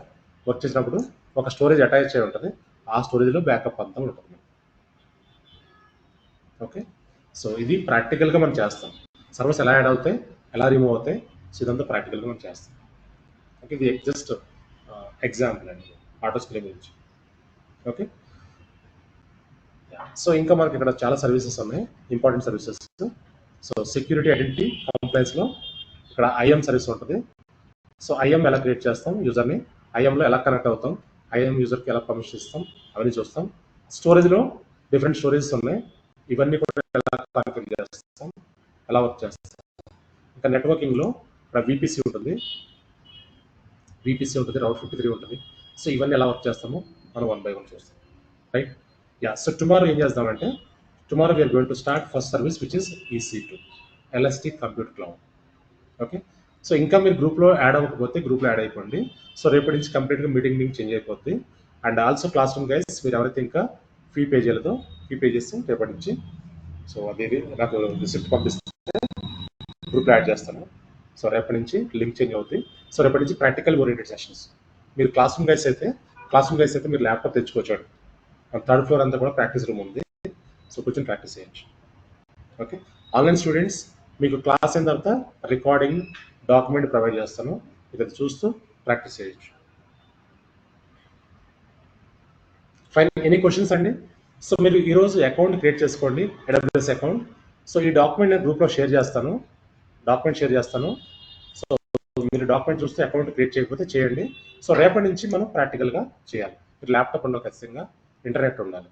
వర్క్ చేసినప్పుడు. ఒక స్టోరేజ్ అటాచ్ అయి ఉంటుంది, ఆ స్టోరేజ్లో బ్యాకప్ అంతా ఉంటుంది. ఓకే, సో ఇది ప్రాక్టికల్గా మనం చేస్తాం. సర్వర్స్ ఎలా యాడ్ అవుతాయి, ఎలా రిమూవ్ అవుతాయి, సో ఇదంతా ప్రాక్టికల్గా మనం చేస్తాం. ఓకే, ఇది జస్ట్ ఎగ్జాంపుల్ అండి ఆటో స్కేలింగ్ గురించి. ఓకే, సో ఇంకా మనకి ఇక్కడ చాలా సర్వీసెస్ ఉన్నాయి, important services. So security identity కంప్లైన్స్లో ఇక్కడ IAM సర్వీస్ ఉంటుంది. సో IAM ఎలా క్రియేట్ చేస్తాం, యూజర్ని IAMలో ఎలా కనెక్ట్ అవుతాం, IAM యూజర్కి ఎలా పర్మిషన్ ఇస్తాం, అవన్నీ చూస్తాం. స్టోరేజ్లో డిఫరెంట్ స్టోరేజెస్ ఉన్నాయి, ఇవన్నీ కూడా ఎలా కాన్ఫిగర్ చేస్తాం, ఎలా వర్క్ చేస్తాం. ఇంకా నెట్వర్కింగ్లో ఇక్కడ VPC ఉంటుంది, రౌట్ 53 ఉంటుంది. సో ఇవన్నీ ఎలా వర్క్ చేస్తామో మనం 1 by 1 చూస్తాం, రైట్? యా, సో టుమారో ఏం చేద్దామంటే, tomorrow we are going to start first service which is EC2 elastic compute cloud. Okay, so ఇంకా మీరు గ్రూప్లో యాడ్ అవ్వకపోతే గ్రూప్లో యాడ్ అయిపోండి. సో రేపటి నుంచి కంప్లీట్గా మీటింగ్ లింక్ చేంజ్ అయిపోద్ది. And also class room guys, మీరు ఎవరైతే ఇంకా ఫీ పే చేస్తే రేపటి నుంచి సో అది నాకు రిసిప్ట్ పంపిస్తే గ్రూప్లో యాడ్ చేస్తాను. సో రేపటి నుంచి లింక్ చేంజ్ అవుతుంది. సో రేపటి నుంచి ప్రాక్టికల్ ఓరియంటెడ్ సెషన్స్. మీరు క్లాస్ రూమ్ గైస్ అయితే మీరు ల్యాప్టాప్ తెచ్చుకోవచ్చు. 3rd floor అంతా కూడా ప్రాక్టీస్ రూమ్ ఉంది, సో కూర్చొని ప్రాక్టీస్ చేయొచ్చు. ఓకే, ఆన్లైన్ స్టూడెంట్స్ మీకు క్లాస్ అయిన తర్వాత రికార్డింగ్ డాక్యుమెంట్ ప్రొవైడ్ చేస్తాను, ఇది చూస్తూ ప్రాక్టీస్ చేయొచ్చు. ఫైన్, ఎనీ క్వశ్చన్స్ అండి? సో మీరు ఈరోజు అకౌంట్ క్రియేట్ చేసుకోండి, AWS అకౌంట్. సో ఈ డాక్యుమెంట్ నేను గ్రూప్లో షేర్ చేస్తాను, సో మీరు డాక్యుమెంట్ చూస్తే అకౌంట్ క్రియేట్ చేయకపోతే చేయండి. సో రేపటి నుంచి మనం ప్రాక్టికల్గా చేయాలి. మీరు ల్యాప్టాప్ ఉండవు, ఖచ్చితంగా ఇంటర్నెట్ ఉండాలి,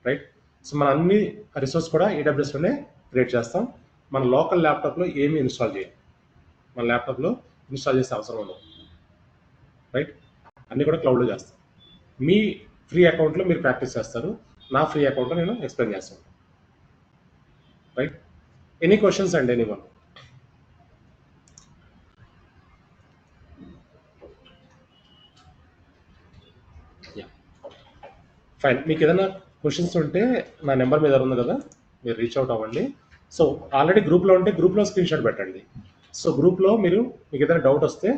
రైట్? సో మన అన్ని రిసోర్స్ కూడా ఏడబ్ల్యూఎస్లోనే క్రియేట్ చేస్తాం. మన లోకల్ ల్యాప్టాప్లో ఏమీ ఇన్స్టాల్ చేయాలి, మన ల్యాప్టాప్లో ఇన్స్టాల్ చేసే అవసరం ఉండదు, రైట్? అన్నీ కూడా క్లౌడ్లో చేస్తాం. మీ ఫ్రీ అకౌంట్లో మీరు ప్రాక్టీస్ చేస్తారు, నా ఫ్రీ అకౌంట్లో నేను ఎక్స్ప్లెయిన్ చేస్తాను, right? Any questions and any one? Fine. మీకు ఏదైనా క్వశ్చన్స్ ఉంటే నా నెంబర్ మీద ఉంది కదా, మీరు రీచ్ అవుట్ అవ్వండి. సో ఆల్రెడీ గ్రూప్లో ఉంటే గ్రూప్లో స్క్రీన్ షాట్ పెట్టండి. సో గ్రూప్లో మీకు ఏదైనా డౌట్ వస్తే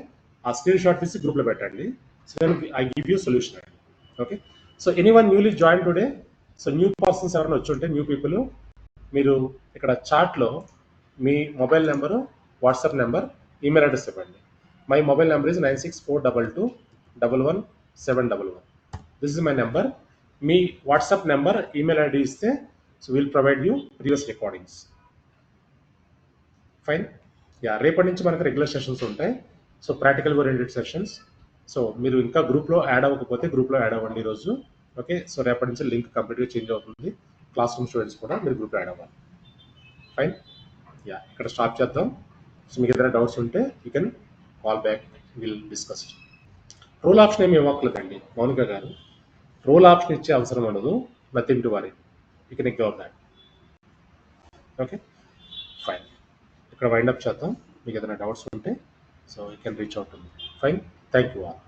ఆ స్క్రీన్ షాట్ తీసి గ్రూప్లో పెట్టండి. So then I give you solution అండి. Okay. So any one newly join today, so new persons ఎవరైనా వచ్చి ఉంటే, న్యూ పీపుల్, మీరు ఇక్కడ చాట్లో మీ mobile number, WhatsApp number, email address ఇవ్వండి. My mobile number is 9642211711. This is my number. మీ వాట్సాప్ నెంబర్, ఈమెయిల్ ఐడి ఇస్తే so will provide you previous recordings. Fine. Yeah, రేపటి నుంచి మనకు రెగ్యులర్ సెషన్స్ ఉంటాయి. So practical oriented sessions. So మీరు ఇంకా గ్రూప్లో యాడ్ అవ్వకపోతే గ్రూప్లో యాడ్ అవ్వండి ఈరోజు. ఓకే. సో రేపటి నుంచి లింక్ కంప్లీట్గా చేంజ్ అవుతుంది. క్లాస్ రూమ్ స్టూడెంట్స్ కూడా మీరు గ్రూప్లో యాడ్ అవ్వాలి. ఫైన్. యా, ఇక్కడ స్టాప్ చేద్దాం. సో మీకు ఏదైనా డౌట్స్ ఉంటే you can call back, will discuss. Role option ఏమి ఇవ్వట్లేదండి మౌనిక గారు, రోల్ ఆప్షన్ ఇచ్చే అవసరం ఉండదు. Nothing to worry, you can ignore that. Okay, fine. ఇక్కడ వైండ్ అప్ చేద్దాం. మీకు ఏదైనా డౌట్స్ ఉంటే so you can reach out to me. Fine. Thank you all.